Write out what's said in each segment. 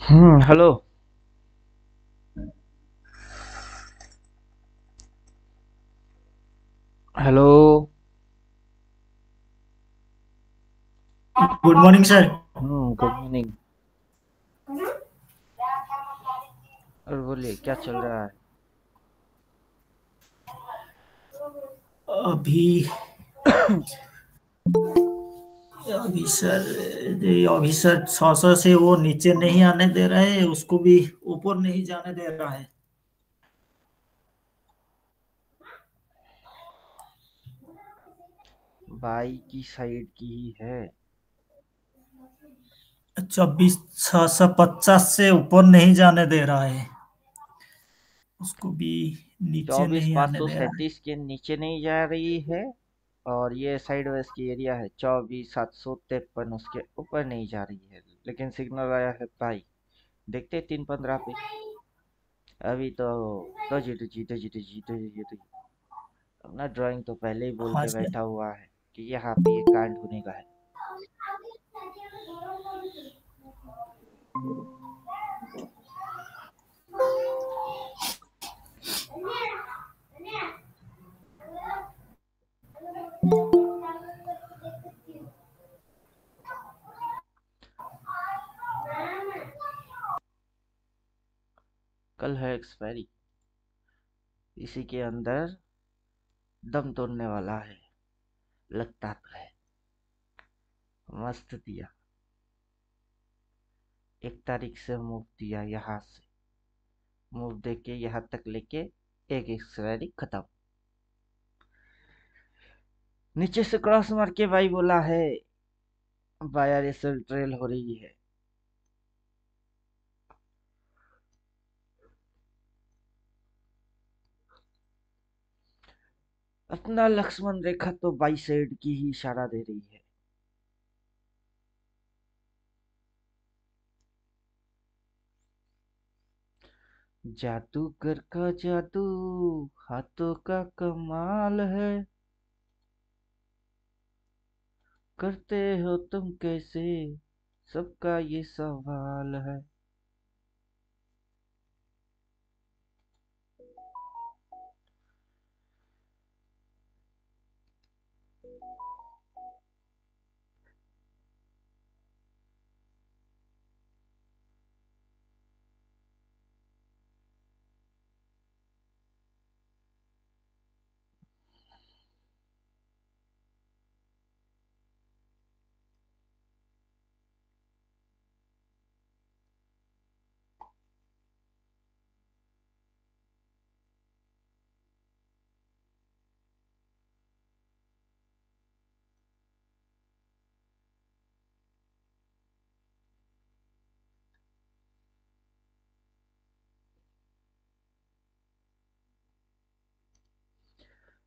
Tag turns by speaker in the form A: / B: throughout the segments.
A: Hello. Hello.
B: Good morning sir.
A: Good morning. और बोलिए क्या चल रहा है?
B: अभी अभी सर अभी सर 600 से वो नीचे नहीं आने दे रहा है, उसको भी ऊपर नहीं जाने दे रहा है।
A: बाई की साइड की ही है।
B: 24,650 से ऊपर नहीं जाने दे रहा है, उसको भी नीचे
A: चौबीस
B: नहीं
A: पाँच
B: आने
A: सौ
B: दे रहा है।
A: सैंतीस के नीचे नहीं जा रही है। और ये साइड वेस्ट की एरिया है 24,753 उसके ऊपर नहीं जा रही है। लेकिन सिग्नल आया है बाई। देखते 3:15 पे। अभी तो doji doji doji doji doji doji. अपना ड्राइंग तो पहले ही बोल
B: हाँ
A: के
B: सर।
A: बैठा हुआ है कि यहाँ पे ये कांड होने का है। कल है एक्सपायरी। इसी के अंदर दम तोड़ने वाला है। लगता तो है। मस्त दिया। 1 तारीख से मूव दिया यहाँ से। मूव दे के यहाँ तक लेके एक एक्सपायरी खत्म। नीचे से क्रॉस मार के भाई बोला है बायर एसएल ट्रेल हो रही है। अपना लक्ष्मण रेखा तो बाई साइड की ही इशारा दे रही है। जादूगर का जादू हाथों का कमाल है। करते हो तुम कैसे सबका ये सवाल है।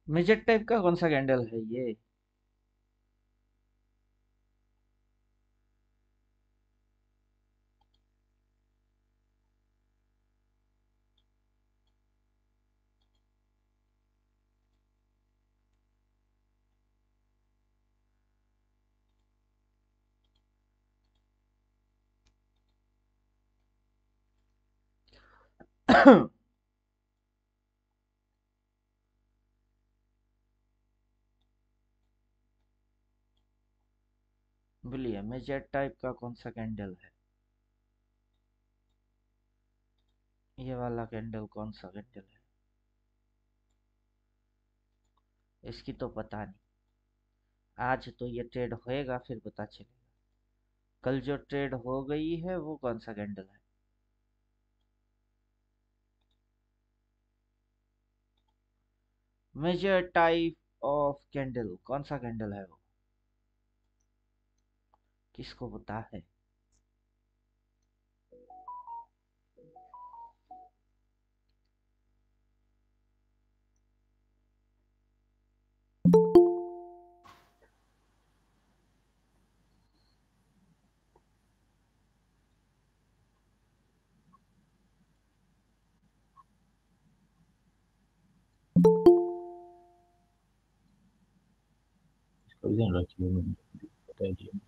A: मेजर टाइप का कौन सा कैंडल है ये? बोलिए मेजर टाइप का कौन सा कैंडल है? ये वाला कैंडल कौन सा कैंडल है? इसकी तो पता नहीं। आज तो ये ट्रेड होएगा फिर पता चलेगा। कल जो ट्रेड हो गई है वो कौन सा कैंडल है? मेजर टाइप ऑफ कैंडल कौन सा कैंडल है वो? किसको पता है?
C: इसका भी ध्यान रखिए, मैंने बता दिया।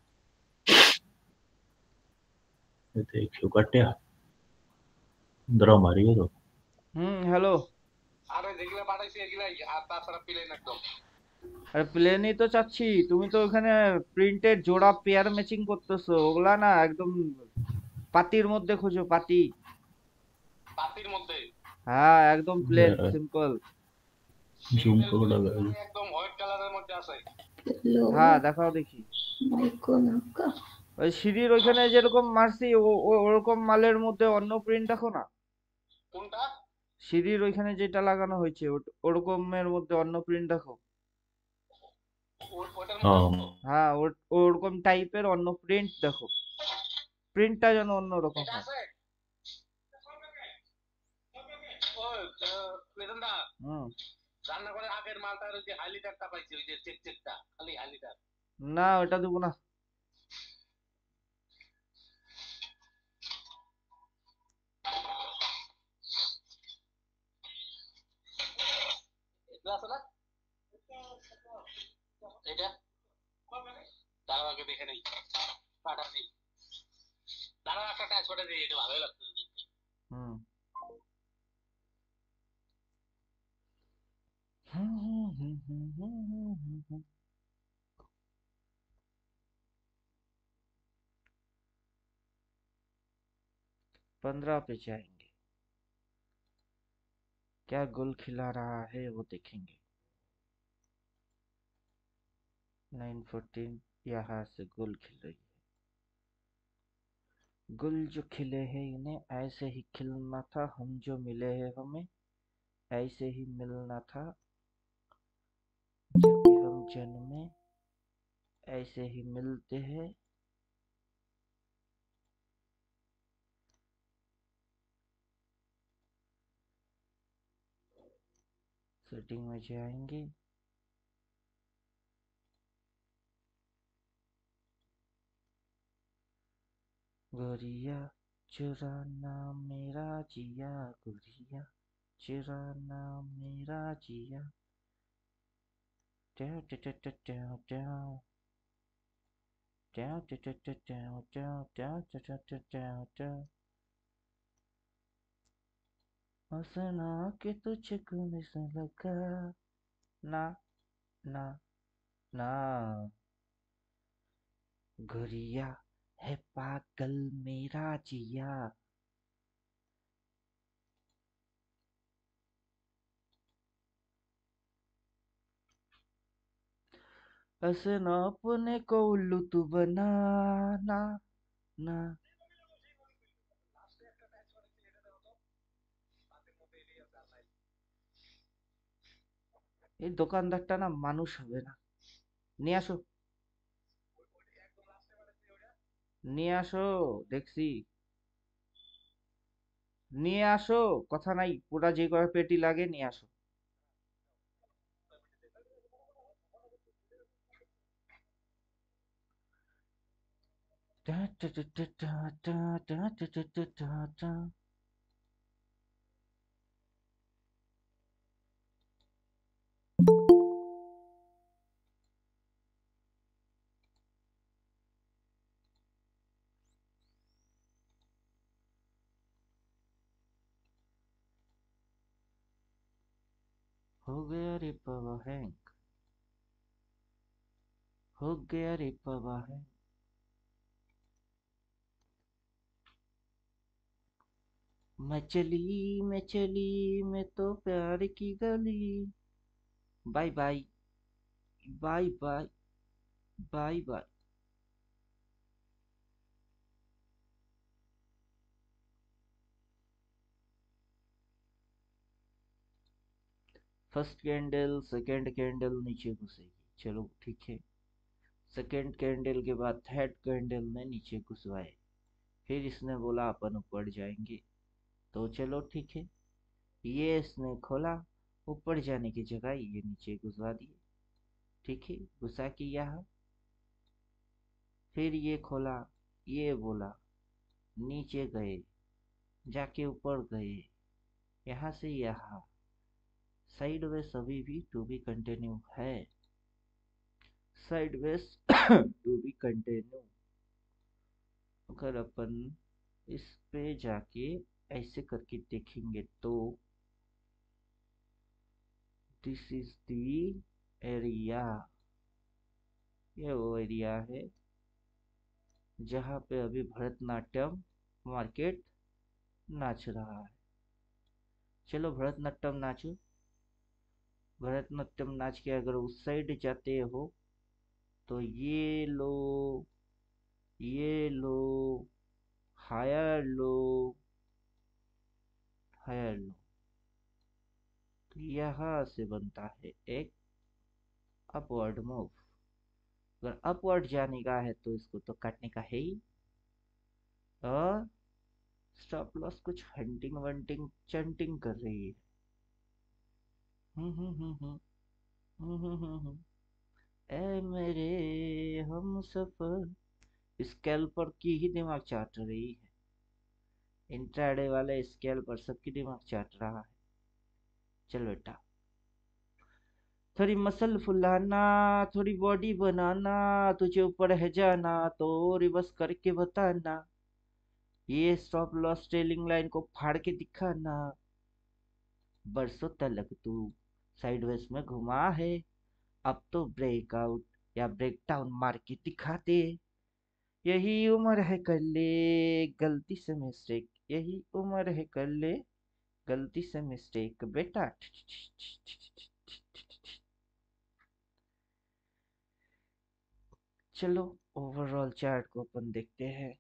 C: देखियो कट्या द्र मारियो तो
A: हेलो।
D: আরে যেগুলা পাঠাইছি এগুলাই আর তাছাড়া প্লেন একদম
A: আরে প্লেনই তো চাচ্ছি, তুমি তো ওখানে প্রিন্টের জোড়া পেয়ার ম্যাচিং করতেছো, ওগুলা না একদম পাতির মধ্যে খুঁজো, পাতি।
D: পাতির মধ্যে
A: হ্যাঁ, একদম প্লেন সিম্পল।
C: জুম
D: সিম্পল
C: करो लगा
D: একদম হোয়াইট কালারের মধ্যে আছে
A: হ্যাঁ, দেখাও দেখি। ওই সিঁড়ির ওইখানে যেরকম মারছি ওরকম মালের মধ্যে অন্য প্রিন্ট দেখো না।
D: কোনটা
A: সিঁড়ির ওইখানে যেটা লাগানো হয়েছে ওরকমের মধ্যে অন্য প্রিন্ট দেখো।
D: ওটার
C: हाँ
D: মধ্যে
A: হ্যাঁ, ওরকম টাইপের অন্য প্রিন্ট দেখো, প্রিন্টটা যেন অন্যরকম
D: এটা
A: হয়।
D: আছে ওই প্লেনটা
A: হুম।
D: রান্না করে আগের মালটার ওই যে হাইলাইটারটা পাইছি ওই যে চেক চেকটা খালি হাইলাইটার
A: না, ওটা দেবো না।
D: এটা আছে না এটা দাঁড়াও আগে দেখে নেই পাঠাচ্ছি দাঁড়াও একটা টাচ করে দিই এটা ভালোই লাগছে দেখতে
A: হুম। 15 पे जाएंगे, क्या गुल खिला रहा है वो देखेंगे। 914 यहाँ से गुल खिल रही है। गुल जो खिले हैं इन्हें ऐसे ही खिलना था, हम जो मिले हैं हमें ऐसे ही मिलना था, जब भी हम जन्मे ऐसे ही मिलते हैं। सेटिंग में जाएंगे, गोरिया चुराना मेरा जिया, गोरिया चुराना मेरा जिया, ट्यां ट्यां ट्यां ट्यां ट्यां ट्यां ट्यां ट्यां ट्यां ट्यां ट्यां ट्यां ट्यां ट्यां ट्यां। हंसना कि तुझको मिस लगा, ना ना ना, गोरिया है पागल मेरा जिया। ऐसे ना अपने को उल्लू तू बनाना, ना। এই দোকানদারটা না মানুষ হবে না। নিয়ে আসো, নিয়ে আসো, দেখছি। নিয়ে আসো, কথা নাই, পুরা যে কয় পেটি লাগে নিয়ে আসো। টা টা টা টা টা টা টা টা টা টা টা টা। हो गया रे बाबा हैंक, हो गया रे बाबा हैंक। मैं चली मैं तो प्यार की गली। Bye bye, bye bye, bye bye. First candle, second candle नीचे घुसेगी, चलो ठीक है। सेकंड कैंडल के बाद थर्ड कैंडल ने नीचे घुसवाए, फिर इसने बोला अपन ऊपर जाएंगे, तो चलो ठीक है। ये इसने खोला, ऊपर जाने की जगह ये नीचे घुसवा दिए, ठीक है, घुसा के यहाँ। फिर ये खोला, ये बोला नीचे गए, जाके ऊपर गए, यहाँ से यहाँ। साइड वेज अभी भी टू बी कंटिन्यू है, side wedge to be continue. अगर अपन इस पे जाके ऐसे करके देखेंगे तो दिस इज द एरिया, ये वो एरिया है जहाँ पे अभी भरतनाट्यम मार्केट नाच रहा है। चलो भरतनाट्यम नाचो। भरतनाट्यम नाच के अगर उस साइड जाते हो तो ये लो, हायर लो, हायर लो, तो यहाँ से बनता है एक अपवर्ड मूव। अगर अपवर्ड जाने का है तो इसको तो काटने का है ही। और स्टॉप लॉस कुछ हंटिंग वंटिंग चंटिंग कर रही है। हम्म हम्म हम्म हम्म ए मेरे हम सफर, स्कैल्पर की ही दिमाग चाट रही है। इंट्राडे वाले स्कैल्पर सबकी दिमाग चाट रहा है। चल बेटा, थोड़ी मसल फुलाना, थोड़ी बॉडी बनाना, तुझे ऊपर है जाना तो रिवर्स करके बताना, ये स्टॉप लॉस ट्रेलिंग लाइन को फाड़ के दिखाना। बरसों तलक तू साइडवेज में घुमा है, अब तो ब्रेकआउट या ब्रेकडाउन मार के दिखा दे। यही उम्र है कर ले गलती से मिस्टेक, यही उम्र है कर ले गलती से मिस्टेक बेटा। चलो ओवरऑल चार्ट को अपन देखते हैं।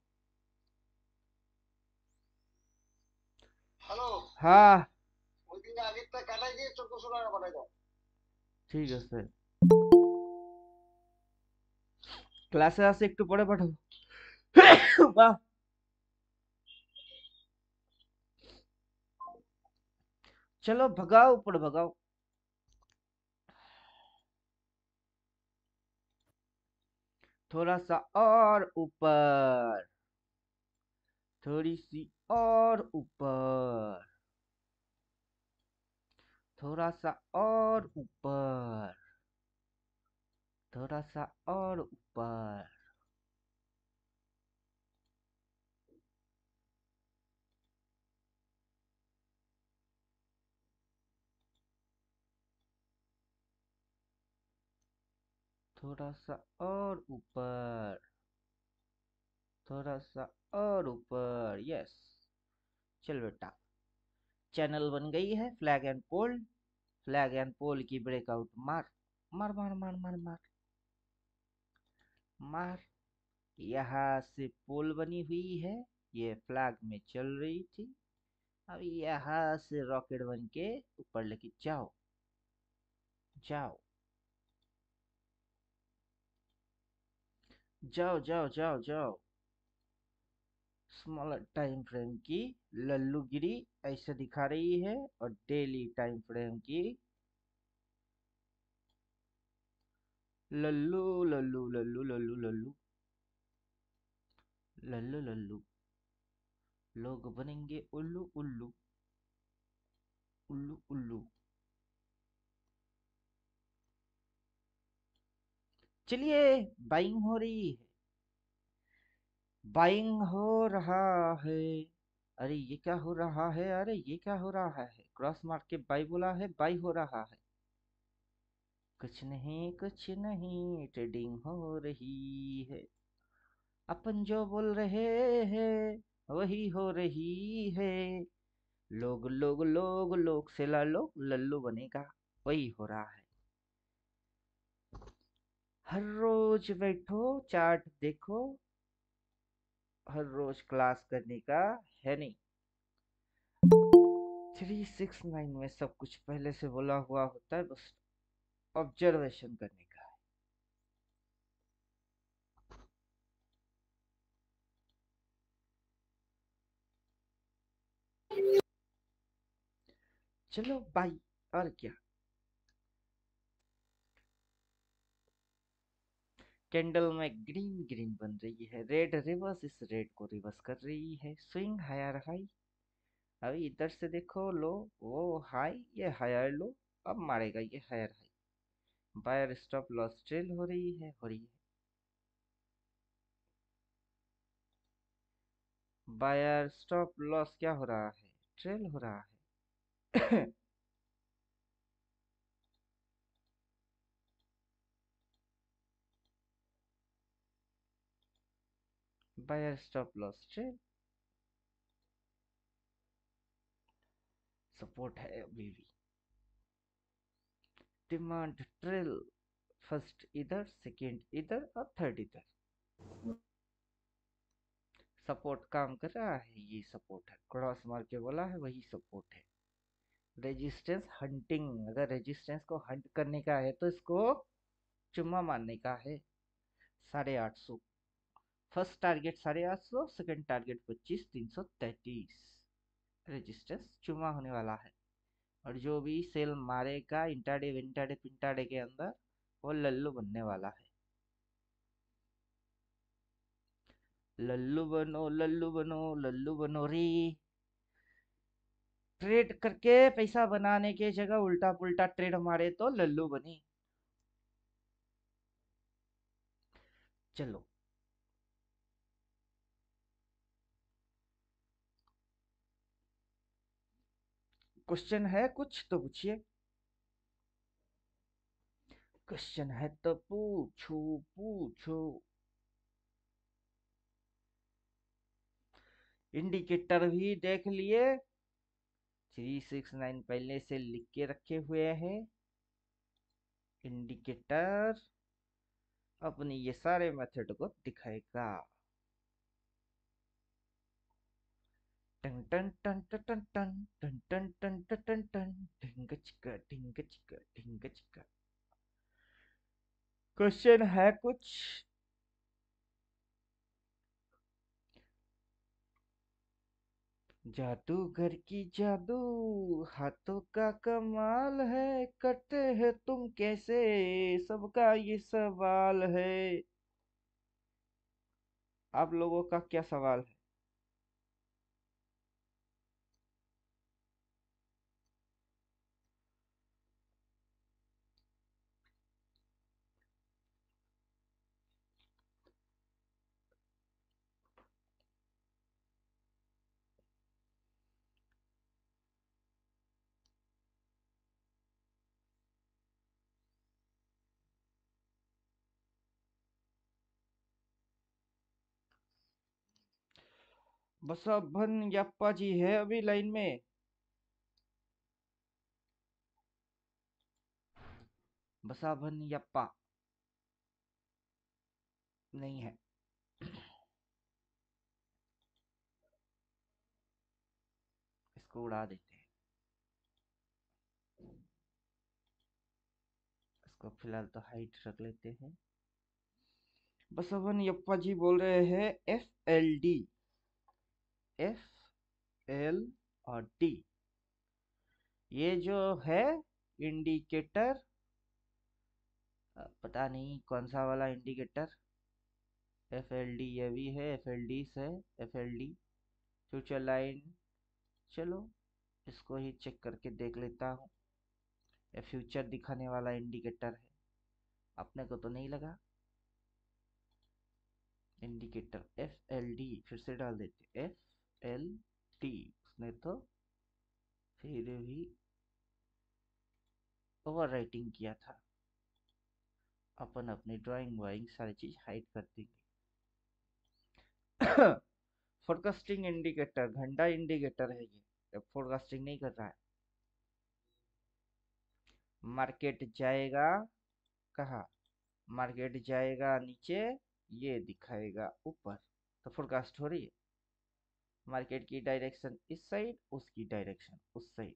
D: हेलो,
A: हाँ
D: ওই দিন আগেরটা কাটাই দিয়ে 1400 টাকা পাঠাই দাও।
A: ठीक है सर, ক্লাসে আসে একটু পরে পাঠাবো। বাহ, चलो भगाओ ऊपर भगाओ। थोड़ा सा और ऊपर, थोड़ी सी और ऊपर, थोड़ा सा और ऊपर, थोड़ा सा और ऊपर। थोड़ा सा और ऊपर, थोड़ा सा और ऊपर, यस। चल बेटा, चैनल बन गई है flag and pole. Flag and pole की ब्रेकआउट मार, मार मार मार मार मार मार। यहाँ से पोल बनी हुई है, ये फ्लैग में चल रही थी। अब यहाँ से रॉकेट बन के ऊपर लेके जाओ, जाओ जाओ जाओ जाओ जाओ। स्मॉलर टाइम फ्रेम की लल्लूगिरी ऐसे दिखा रही है, और डेली टाइम फ्रेम की लल्लू लल्लू लल्लू लल्लू लल्लू लल्लू लल्लू। लोग बनेंगे उल्लू उल्लू उल्लू उल्लू। चलिए, बाइंग हो रही है, बाइंग हो रहा है। अरे ये क्या हो रहा है, अरे ये क्या हो रहा है, क्रॉस मार्क के बाई बोला है, बाई हो रहा है। कुछ नहीं कुछ नहीं, ट्रेडिंग हो रही है। अपन जो बोल रहे हैं वही हो रही है। लोग लोग लोग लोग से लो लल्लू बनेगा, वही हो रहा है। हर रोज बैठो चार्ट देखो, हर रोज क्लास करने का है नहीं। 369 में सब कुछ पहले से बोला हुआ होता है, बस ऑब्जर्वेशन करने का है। चलो बाय, और क्या। कैंडल में ग्रीन ग्रीन बन रही है, रेड रिवर्स इस रेड को रिवर्स कर रही है। स्विंग हायर हाई, अभी इधर से देखो लो, वो हाई ये हायर लो, अब मारेगा ये higher high. Buyer stop loss trail हो रही है, हो रही है। बायर स्टॉप लॉस क्या हो रहा है? ट्रेल हो रहा है। Buyer stop loss trail, support है अभी भी। डिमांड ट्रेल, फर्स्ट इधर, सेकंड इधर और थर्ड इधर। सपोर्ट काम कर रहा है, ये सपोर्ट है, क्रॉस मार के बोला है वही सपोर्ट है। रेजिस्टेंस हंटिंग, अगर रेजिस्टेंस को हंट करने का है तो इसको चुम्मा मारने का है। 850, first target 850, second target 25, 333। Resistance चुम्मा होने वाला है, और जो भी सेल मारेगा इंटाडे विंटाडे पिंटाडे के अंदर, वो लल्लू बनने वाला है। लल्लू बनो लल्लू बनो लल्लू बनो रे। ट्रेड करके पैसा बनाने के जगह उल्टा पुल्टा ट्रेड मारे तो लल्लू बनी। चलो, क्वेश्चन है कुछ तो पूछिए। क्वेश्चन है तो पूछो पूछो। इंडिकेटर भी देख लिए, 369 पहले से लिख के रखे हुए हैं। इंडिकेटर अपनी ये सारे मेथड को दिखाएगा। टन टन टन टन टन टन टन टन टन टन टन, ढिंग चिका ढिंग चिका ढिंग चिका। क्वेश्चन है कुछ? जादूगर की जादू, हाथों का कमाल है, करते हैं तुम कैसे, सबका ये सवाल है। आप लोगों का क्या सवाल है? बसवन यप्पा जी है अभी लाइन में? बसावन यप्पा नहीं है। इसको उड़ा देते हैं, इसको फिलहाल तो हाइट रख लेते हैं। बसवन यप्पा जी बोल रहे हैं FLD, FL और D, ये जो है इंडिकेटर, पता नहीं कौन सा वाला इंडिकेटर। FLD ये भी है, FLD से FLD फ्यूचर लाइन। चलो इसको ही चेक करके देख लेता हूँ। ये फ्यूचर दिखाने वाला इंडिकेटर है, अपने को तो नहीं लगा। इंडिकेटर FLD फिर से डाल देते, FLD, उसने तो फिर भी ओवर राइटिंग किया था। अपन अपनी ड्राइंग वाइंग सारी चीज हाइड कर देंगे। फोरकास्टिंग इंडिकेटर, घंटा इंडिकेटर है ये, फोरकास्टिंग नहीं कर रहा है। मार्केट जाएगा कहाँ? मार्केट जाएगा नीचे, ये दिखाएगा ऊपर, तो फोरकास्ट हो रही है। मार्केट की डायरेक्शन इस साइड, उसकी डायरेक्शन उस साइड।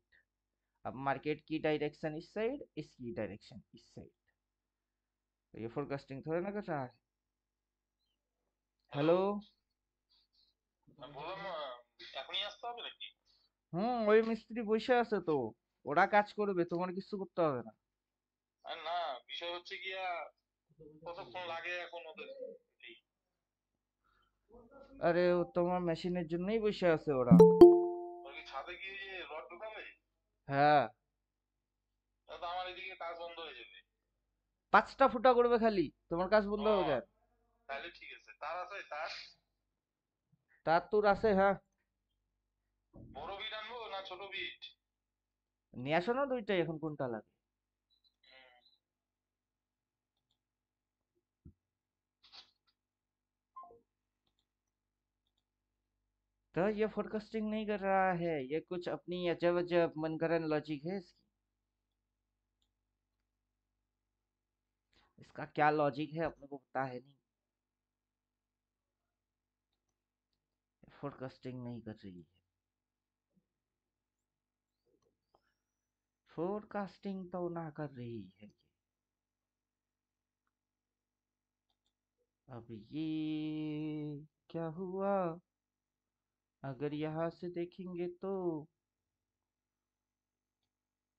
A: अब मार्केट की डायरेक्शन इस साइड, इसकी डायरेक्शन इस साइड, तो ये फोरकास्टिंग थोड़ा ना कर रहा है। हेलो,
D: বললাম এখনই আসতে হবে নাকি?
A: ওই মিস্ত্রি বসে আছে তো, ওরা কাজ করবে, তোমার কিছু করতে হবে না।
D: আর না, বিষয় হচ্ছে গিয়া কতক্ষণ লাগে এখন ওদের এই?
A: আরে ও তোমার মেশিনের জন্যই বসে আছে ওরা।
D: ওরা কি ছাদে গিয়ে যে রড ঢোকাবে?
A: হ্যাঁ,
D: তাহলে তো আমার এদিকে কাজ বন্ধ হয়ে যাবে।
A: 5টা ফুটা করবে খালি, তোমার কাজ বন্ধ
D: ও,
A: হবে কেন?
D: তাহলে ঠিক আছে। তার আছে তার?
A: তাতুর আছে হ্যাঁ
D: বড় বিট আনবো না ছোট বিট?
A: নিয়ে আসো না দুইটাই এখন কোনটা লাগে तो ये फोरकास्टिंग नहीं कर रहा है ये कुछ अपनी अजब अजब मनगढ़ंत लॉजिक है इसकी इसका क्या लॉजिक है अपने को पता है नहीं फोरकास्टिंग नहीं कर रही है फोरकास्टिंग तो ना कर रही है ये अब ये क्या हुआ अगर यहाँ से देखेंगे तो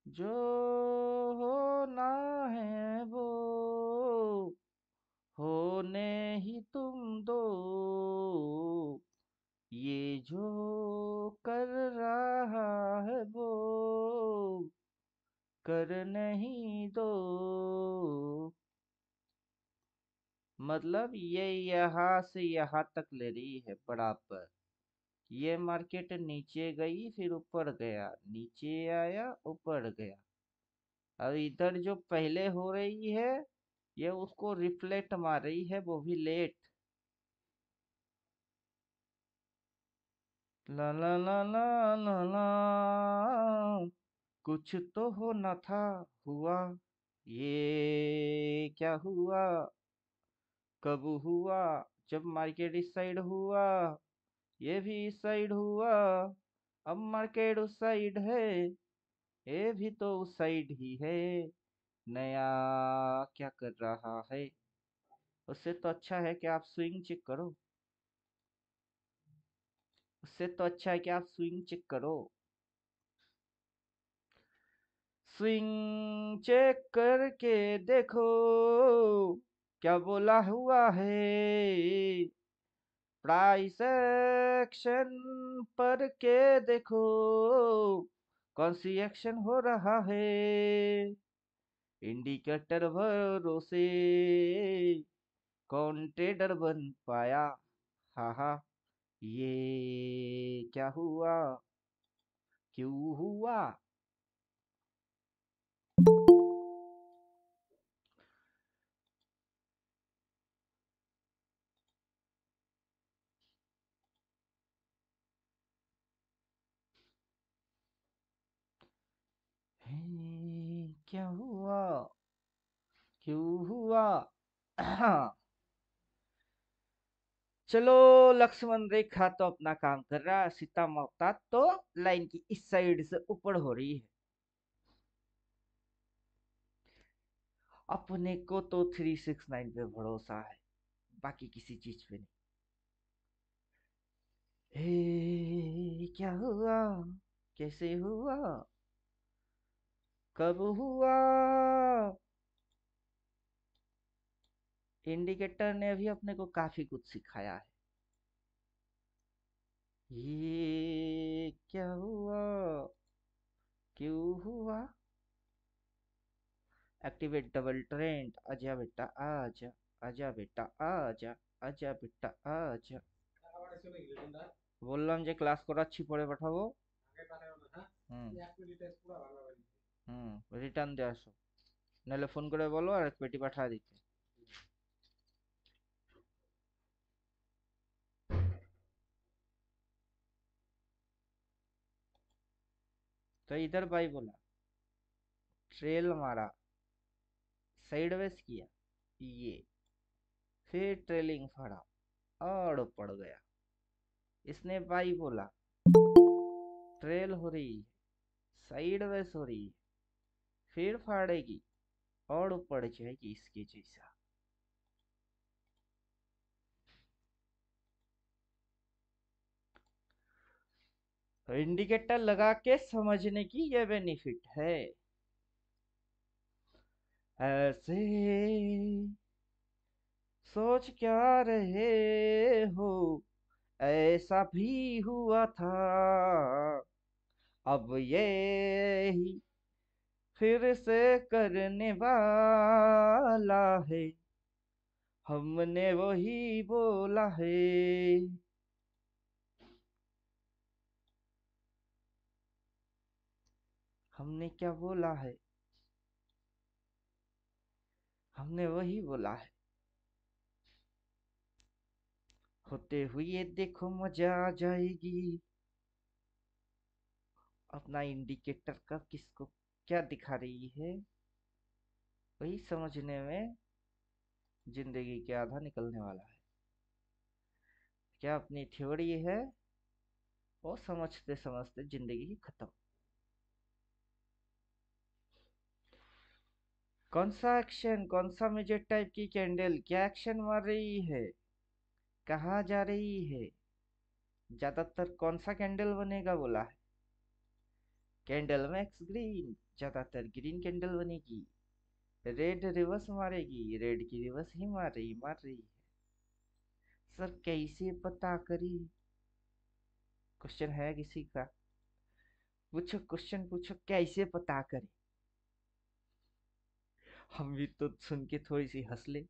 A: जो होना है वो होने ही तुम दो ये जो कर रहा है वो कर नहीं दो मतलब ये यहाँ से यहाँ तक ले रही है बराबर ये मार्केट नीचे गई फिर ऊपर गया नीचे आया ऊपर गया अब इधर जो पहले हो रही है ये उसको रिफ्लेक्ट मार रही है वो भी लेट ला ला ला ला ला ला कुछ तो होना था हुआ ये क्या हुआ कब हुआ जब मार्केट इस साइड हुआ ये भी इस साइड हुआ अब मार्केट उस साइड है ये भी तो उस साइड ही है नया क्या कर रहा है उससे तो अच्छा है कि आप स्विंग चेक करो उससे तो अच्छा है कि आप स्विंग चेक करो स्विंग चेक करके देखो क्या बोला हुआ है प्राइस एक्शन पर के देखो कौन सी एक्शन हो रहा है इंडिकेटर भरोसे कौन ट्रेडर बन पाया हा हा ये क्या हुआ क्यों हुआ क्या हुआ क्यों हुआ चलो लक्ष्मण रेखा तो अपना काम कर रहा है सीता माता तो लाइन की इस साइड से ऊपर हो रही है अपने को तो 369 पे भरोसा है बाकी किसी चीज पे नहीं क्या हुआ कैसे हुआ कब हुआ इंडिकेटर ने भी अपने को काफी कुछ सिखाया है ये क्या हुआ क्यों हुआ एक्टिवेट डबल ट्रेंड आजा बेटा आजा आजा बेटा आजा आजा बेटा आजा বললাম যে ক্লাস করাচ্ছি পরে পাঠাবো হুম হুম রিটার্ন দিয়ে আসো নাহলে ফোন করে বলো আর পেটি পাঠা দিতে तो इधर भाई बोला ट्रेल मारा साइडवेज किया ये फिर ट्रेलिंग फाड़ा और पड़ गया इसने भाई बोला ट्रेल हो रही है साइडवेज हो रही है फिर फाड़ेगी और ऊपर जाएगी इसके जैसा तो इंडिकेटर लगा के समझने की ये बेनिफिट है ऐसे सोच क्या रहे हो ऐसा भी हुआ था अब ये ही फिर से करने वाला है हमने वही बोला है हमने क्या बोला है? हमने वही बोला है। होते हुए देखो मजा आ जाएगी। अपना इंडिकेटर का किसको क्या दिखा रही है, वही समझने में जिंदगी के आधा निकलने वाला है। क्या अपनी थ्योरी है, वो समझते समझते जिंदगी खत्म। कौन सा एक्शन, कौन सा मेजर टाइप की कैंडल क्या एक्शन मार रही है, कहाँ जा रही है? ज्यादातर कौन सा कैंडल बनेगा बोला है? कैंडल मैक्स ग्रीन, ज्यादातर ग्रीन कैंडल बनेगी। रेड रिवर्स मारेगी, रेड की रिवर्स ही मार रही है। सर कैसे पता करी? क्वेश्चन है किसी का? पूछो, क्वेश्चन पूछो, कैसे पता करे? हम भी तो सुन के थोड़ी सी हंस ले,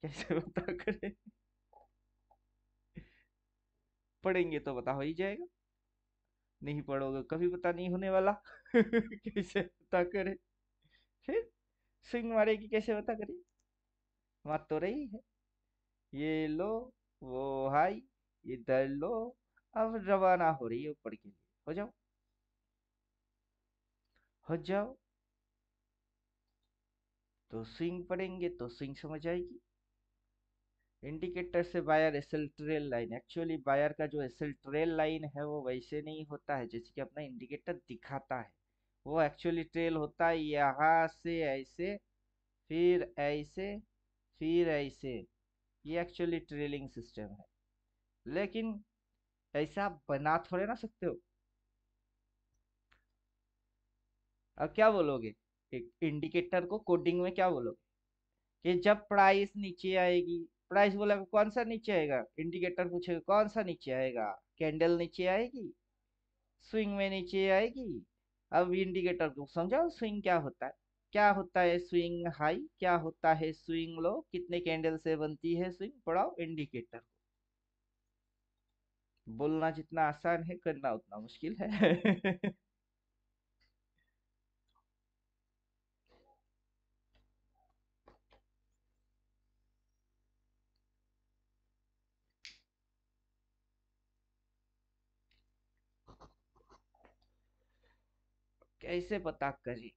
A: कैसे पता करे? पढ़ेंगे तो पता हो ही जाएगा, नहीं पढ़ोगे कभी पता नहीं होने वाला। कैसे पता करे? फिर स्विंग मारेगी, कैसे पता करे? मार तो रही है। ये लो, वो हाई, इधर लो। अब रवाना हो रही है ऊपर के लिए। हो जाओ, हो जाओ। तो स्विंग पढ़ेंगे तो स्विंग समझ आएगी। इंडिकेटर से buyer SL trail line, actually buyer का जो एसएल ट्रेल लाइन है वो वैसे नहीं होता है जैसे कि अपना इंडिकेटर दिखाता है। वो एक्चुअली ट्रेल होता है यहाँ से ऐसे, फिर ऐसे, फिर ऐसे। ये एक्चुअली ट्रेलिंग सिस्टम है। लेकिन ऐसा आप बना थोड़े ना सकते हो। अब क्या बोलोगे? एक इंडिकेटर को कोडिंग में क्या बोलोगे? कि जब प्राइस नीचे आएगी, प्राइस बोला कौन सा नीचे आएगा? इंडिकेटर पूछेगा कौन सा नीचे आएगा? कैंडल नीचे आएगी, स्विंग में नीचे आएगी। अब इंडिकेटर को समझाओ स्विंग क्या होता है। क्या होता है स्विंग हाई, क्या होता है स्विंग लो, कितने कैंडल से बनती है स्विंग, पढ़ाओ इंडिकेटर। बोलना जितना आसान है करना उतना मुश्किल है। कैसे पता करें?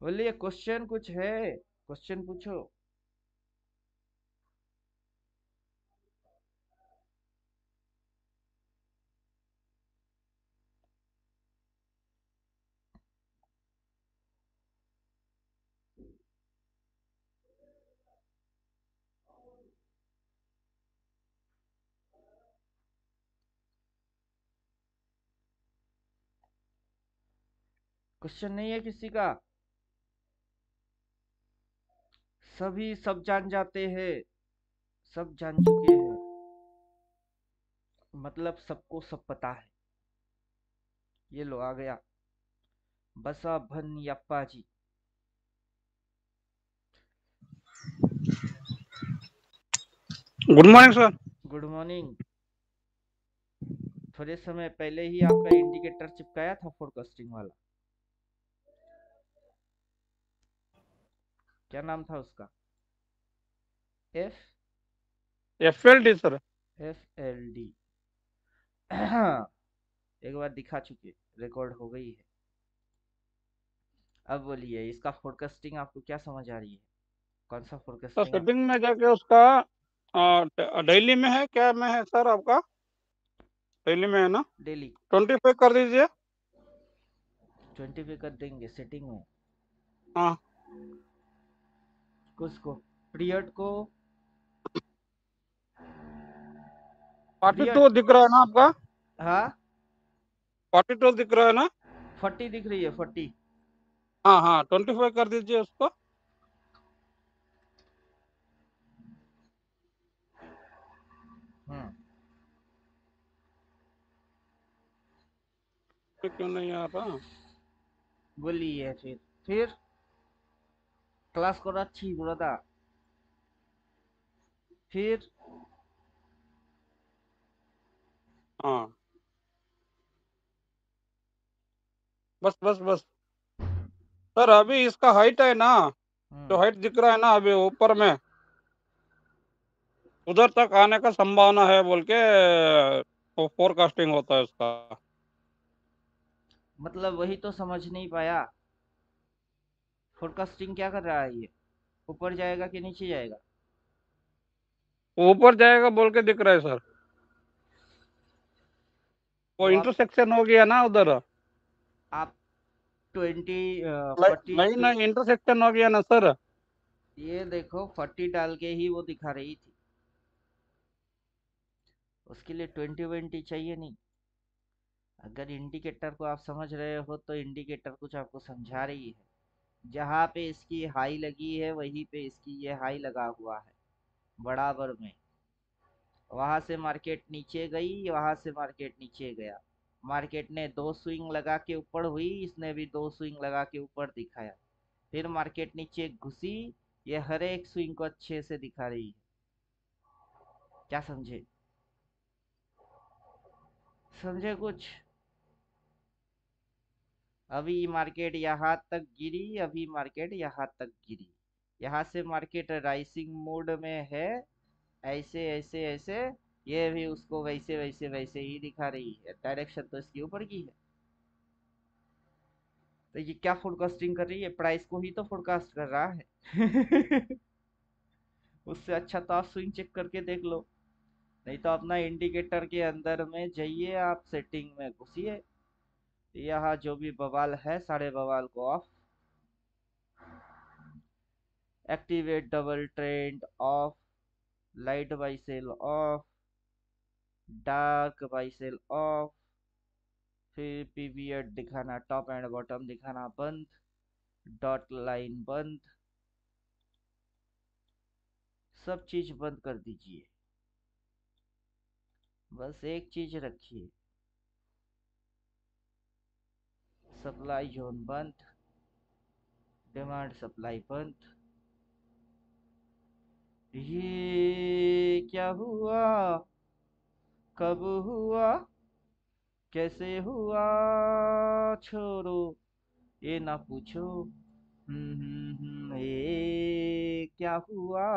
A: बोलिए क्वेश्चन कुछ है, क्वेश्चन पूछो। क्वेश्चन नहीं है किसी का? सभी सब जान जाते हैं, सब जान चुके हैं, मतलब सबको सब पता है। ये लो आ गया बसा भन यप्पा जी।
E: Good morning sir.
A: Good morning. थोड़े समय पहले ही आपका इंडिकेटर चिपकाया था फोरकास्टिंग वाला, क्या नाम था उसका? F
E: FLD sir.
A: FLD। एक बार दिखा चुके, रिकॉर्ड हो गई है। अब बोलिए इसका फोरकास्टिंग आपको क्या समझ आ रही है? कौन सा
E: सर
A: फोरकास्टिंग आप?
E: सेटिंग में जाके उसका डेली में है क्या में है सर आपका? डेली में है ना?
A: डेली
E: 25 कर दीजिए।
A: 20 पे कर देंगे सेटिंग में।
E: हाँ
A: किसको? पीरियड को?
E: 42
A: पीरियड?
E: दिख रहा है ना आपका?
A: हाँ
E: 42 दिख रहा है ना?
A: 40 दिख रही है, 40।
E: हाँ हाँ 25 कर दीजिए उसको।
A: हम्म।
E: क्यों नहीं आ रहा?
A: बोलिए फिर। क्लास कराচ্ছি ब्रदा। फिर
E: हाँ, बस बस बस सर, अभी इसका हाइट है ना, जो हाइट दिख रहा है ना अभी ऊपर में, उधर तक आने का संभावना है बोल के फोरकास्टिंग होता है उसका।
A: मतलब वही तो समझ नहीं पाया, फोरकास्टिंग क्या कर रहा है ये? ऊपर जाएगा कि नीचे जाएगा?
E: ऊपर जाएगा बोल के दिख रहा है सर। वो
A: तो
E: इंटरसेक्शन हो गया ना उधर।
A: आप 20
E: नहीं
A: 40
E: नहीं, इंटरसेक्शन हो गया ना सर।
A: ये देखो 40 डाल के ही वो दिखा रही थी, उसके लिए 20 चाहिए नहीं। अगर इंडिकेटर को आप समझ रहे हो तो इंडिकेटर कुछ आपको समझा रही है। जहाँ पे इसकी हाई लगी है वहीं पे इसकी ये हाई लगा हुआ है बराबर में। वहां से मार्केट नीचे गई, वहां से मार्केट नीचे गया, मार्केट ने दो स्विंग लगा के ऊपर हुई, इसने भी दो स्विंग लगा के ऊपर दिखाया, फिर मार्केट नीचे घुसी। ये हर एक स्विंग को अच्छे से दिखा रही है। क्या समझे? समझे कुछ? अभी मार्केट यहाँ तक गिरी, अभी मार्केट यहाँ तक गिरी, यहाँ से मार्केट राइसिंग मोड में है, ऐसे ऐसे ऐसे। ये भी उसको वैसे वैसे वैसे ही दिखा रही है, डायरेक्शन तो इसके ऊपर की है। तो ये क्या फोरकास्टिंग कर रही है? प्राइस को ही तो फोरकास्ट कर रहा है। उससे अच्छा तो आप स्विंग चेक करके देख लो, नहीं तो अपना इंडिकेटर के अंदर में जाइए, आप सेटिंग में घुसिए, यहाँ जो भी बवाल है सारे बवाल को off. Activate double trend off, light buy sell off, dark buy sell off, फिर पीवीएट दिखाना, टॉप एंड बॉटम दिखाना बंद, डॉट लाइन बंद, सब चीज बंद कर दीजिए। बस एक चीज रखिए, सप्लाई जोन बंद, डिमांड सप्लाई बंद। ये क्या हुआ, कब हुआ, कैसे हुआ, छोड़ो ये ना पूछो। ये क्या हुआ,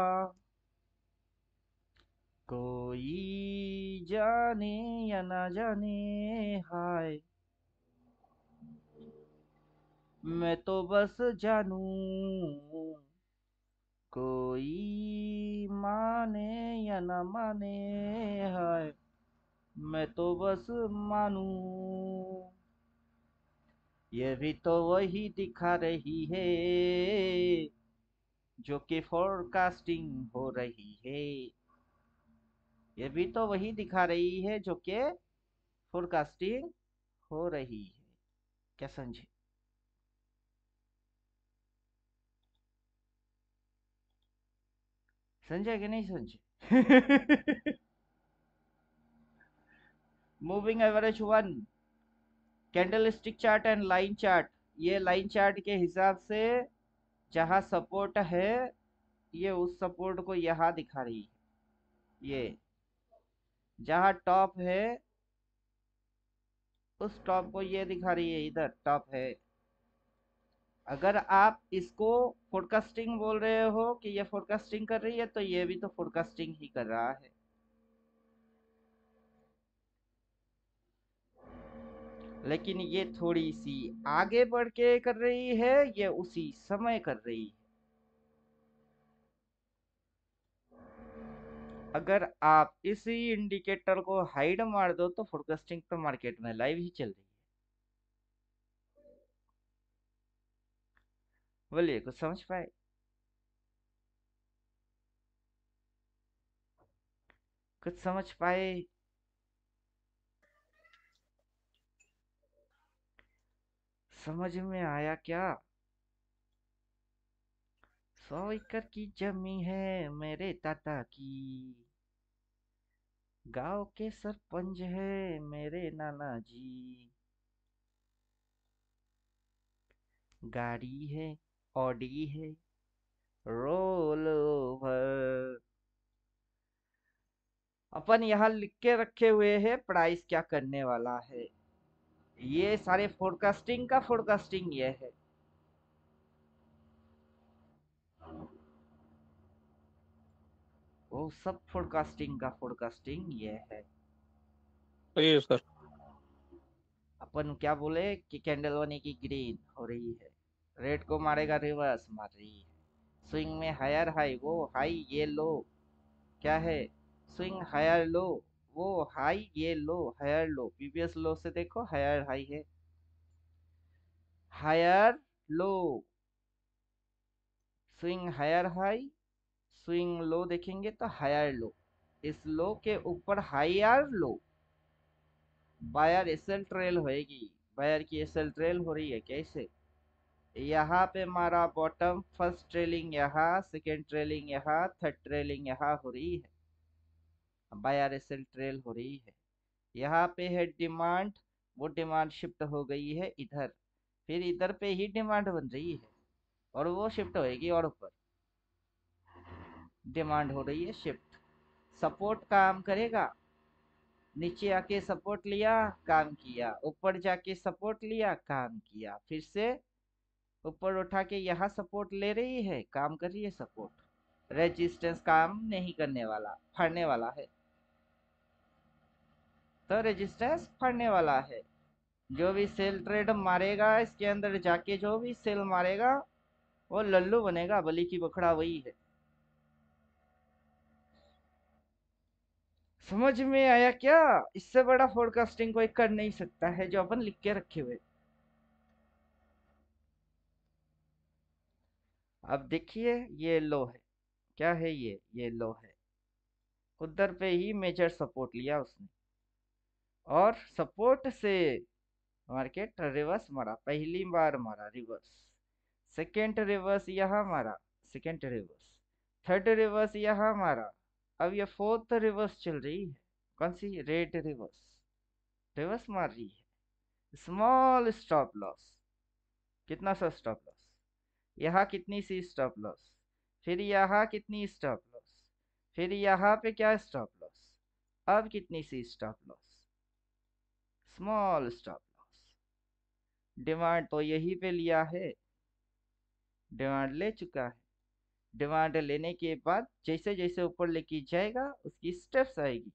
A: कोई जाने या ना जाने, हाय मैं तो बस जानू, कोई माने या ना माने, हाय मैं तो बस मानू। ये भी तो वही दिखा रही है जो कि फोरकास्टिंग हो रही है। ये भी तो वही दिखा रही है जो कि फोरकास्टिंग हो रही है। क्या समझे? समझे कि नहीं समझे? Moving average one, candlestick chart and line chart. ये लाइन चार्ट के हिसाब से जहां सपोर्ट है, ये उस सपोर्ट को यहाँ दिखा रही है। ये जहां टॉप है उस टॉप को ये दिखा रही है, इधर टॉप है। अगर आप इसको फोरकास्टिंग बोल रहे हो कि ये फोरकास्टिंग कर रही है, तो ये भी तो फोरकास्टिंग ही कर रहा है। लेकिन ये थोड़ी सी आगे बढ़ के कर रही है, ये उसी समय कर रही है। अगर आप इसी इंडिकेटर को हाइड मार दो तो फोरकास्टिंग तो मार्केट में लाइव ही चल रही है। बोलिए, कुछ समझ पाए? कुछ समझ पाए? समझ में आया क्या? 100 एकड़ की जमी है मेरे ताता की, गांव के सरपंच है मेरे नाना जी, गाड़ी है, ऑडी है, रोल ओवर। अपन यहाँ लिख के रखे हुए हैं प्राइस क्या करने वाला है। ये सारे फोरकास्टिंग का फोरकास्टिंग ये है। वो सब फोरकास्टिंग का फोरकास्टिंग ये है।
E: सही है सर।
A: अपन क्या बोले कि कैंडल बनेगी ग्रीन हो रही है, रेड को मारेगा रिवर्स मार रही है, स्विंग में हायर हाई, वो हाई ये लो, क्या है स्विंग हायर लो, वो हाई ये लो हायर लो, प्रीवियस लो से देखो हायर हाई है, higher low, swing higher high, swing low देखेंगे तो हायर लो, इस लो के ऊपर higher low, buyer SL trail होएगी, बायर की एसएल ट्रेल हो रही है कैसे, यहाँ पे मारा बॉटम, फर्स्ट ट्रेलिंग यहाँ, सेकेंड ट्रेलिंग यहाँ, थर्ड ट्रेलिंग यहाँ हो रही है, बायर एसएल ट्रेल हो रही है, यहाँ पे है डिमांड, वो डिमांड शिफ्ट हो गई है इधर, फिर इधर पे ही डिमांड बन रही है और वो शिफ्ट होएगी और ऊपर डिमांड हो रही है शिफ्ट, सपोर्ट काम करेगा, नीचे आके सपोर्ट लिया काम किया, ऊपर जाके सपोर्ट लिया काम किया, फिर से ऊपर उठा के यहाँ सपोर्ट ले रही है काम कर रही है सपोर्ट, रेजिस्टेंस काम नहीं करने वाला फाड़ने वाला है, तो रेजिस्टेंस फाड़ने वाला है, जो भी सेल ट्रेड मारेगा इसके अंदर जाके जो भी सेल मारेगा वो लल्लू बनेगा, बलि की बखड़ा वही है। समझ में आया क्या। इससे बड़ा फोरकास्टिंग कोई कर नहीं सकता है जो अपन लिख के रखे हुए। अब देखिए ये लो है, क्या है ये लो है, उधर पे ही मेजर सपोर्ट लिया उसने और सपोर्ट से मार्केट रिवर्स मारा, पहली बार मारा रिवर्स, सेकेंड रिवर्स यहाँ मारा, सेकेंड रिवर्स, थर्ड रिवर्स यहाँ मारा, अब ये फोर्थ रिवर्स चल रही है, कौन सी रेड रिवर्स, रिवर्स मार रही है, स्मॉल स्टॉप लॉस, कितना सा स्टॉप लॉस, यहाँ कितनी सी स्टॉप लॉस, फिर यहाँ कितनी स्टॉप लॉस, फिर यहाँ पे क्या स्टॉप लॉस, अब कितनी सी stop loss, small stop loss, demand तो यही पे लिया है, डिमांड ले चुका है, डिमांड लेने के बाद जैसे जैसे ऊपर लेके जाएगा उसकी स्टेप्स आएगी,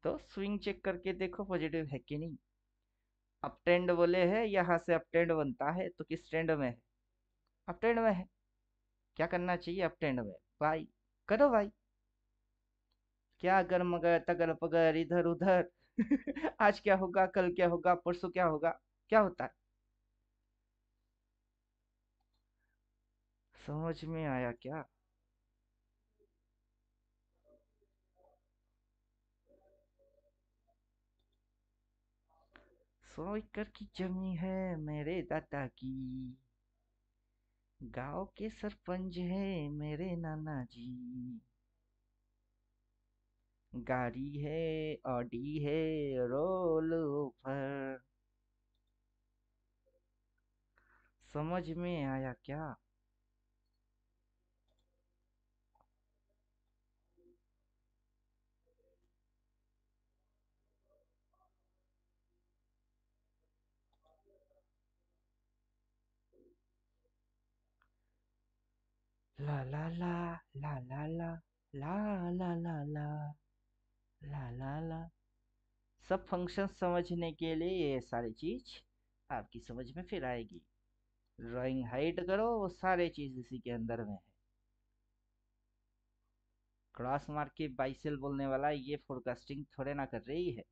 A: तो स्विंग चेक करके देखो पॉजिटिव है कि नहीं, अप ट्रेंड बोले है यहाँ से अप ट्रेंड बनता है तो किस ट्रेंड में है, अप ट्रेंड में है, क्या करना चाहिए अप ट्रेंड में, बाई करो भाई, क्या अगर मगर तगर पगर इधर उधर आज क्या होगा कल क्या होगा परसों क्या होगा, क्या होता है, समझ में आया क्या। सौ एकड़ की जमी है मेरे दादा की, गांव के सरपंच है मेरे नाना जी, गाड़ी है ऑडी है रोल ओवर, समझ में आया क्या। ला ला ला ला ला ला ला ला ला ला ला ला ला, सब फंक्शन समझने के लिए ये सारी चीज आपकी समझ में फिर आएगी, ड्राइंग हाइड करो वो सारे चीज इसी के अंदर में है, क्रॉस मार के बाई सेल बोलने वाला ये फोरकास्टिंग थोड़े ना कर रही है,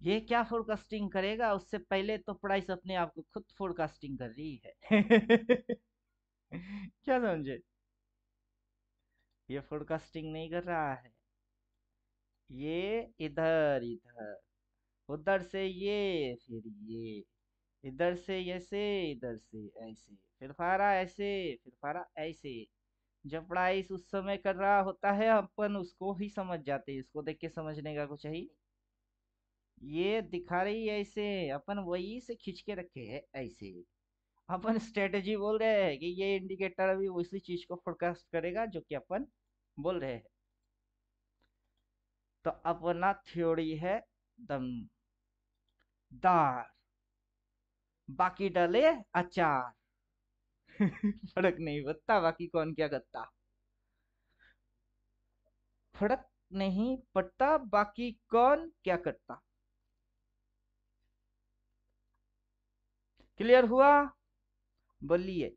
A: ये क्या फोरकास्टिंग करेगा, उससे पहले तो प्राइस अपने आप को खुद फोरकास्टिंग कर रही है क्या समझे, ये फोरकास्टिंग नहीं कर रहा है, ये इधर इधर, उधर से ये फिर ये, इधर से ऐसे इधर से ऐसे, फिर फारा ऐसे फिर फारा ऐसे, जब प्राइस उस समय कर रहा होता है अपन उसको ही समझ जाते हैं, इसको देख के समझने का कुछ है ही नहीं, ये दिखा रही है ऐसे अपन वही से खींच के रखे है ऐसे, अपन स्ट्रेटेजी बोल रहे हैं कि ये इंडिकेटर अभी उसी चीज को फोरकास्ट करेगा जो कि अपन बोल रहे हैं। तो अपना थ्योरी है दमदार, बाकी डाले अचार। फर्क नहीं पड़ता बाकी कौन क्या करता, फर्क नहीं पड़ता बाकी कौन क्या करता। क्लियर हुआ? बोलिए।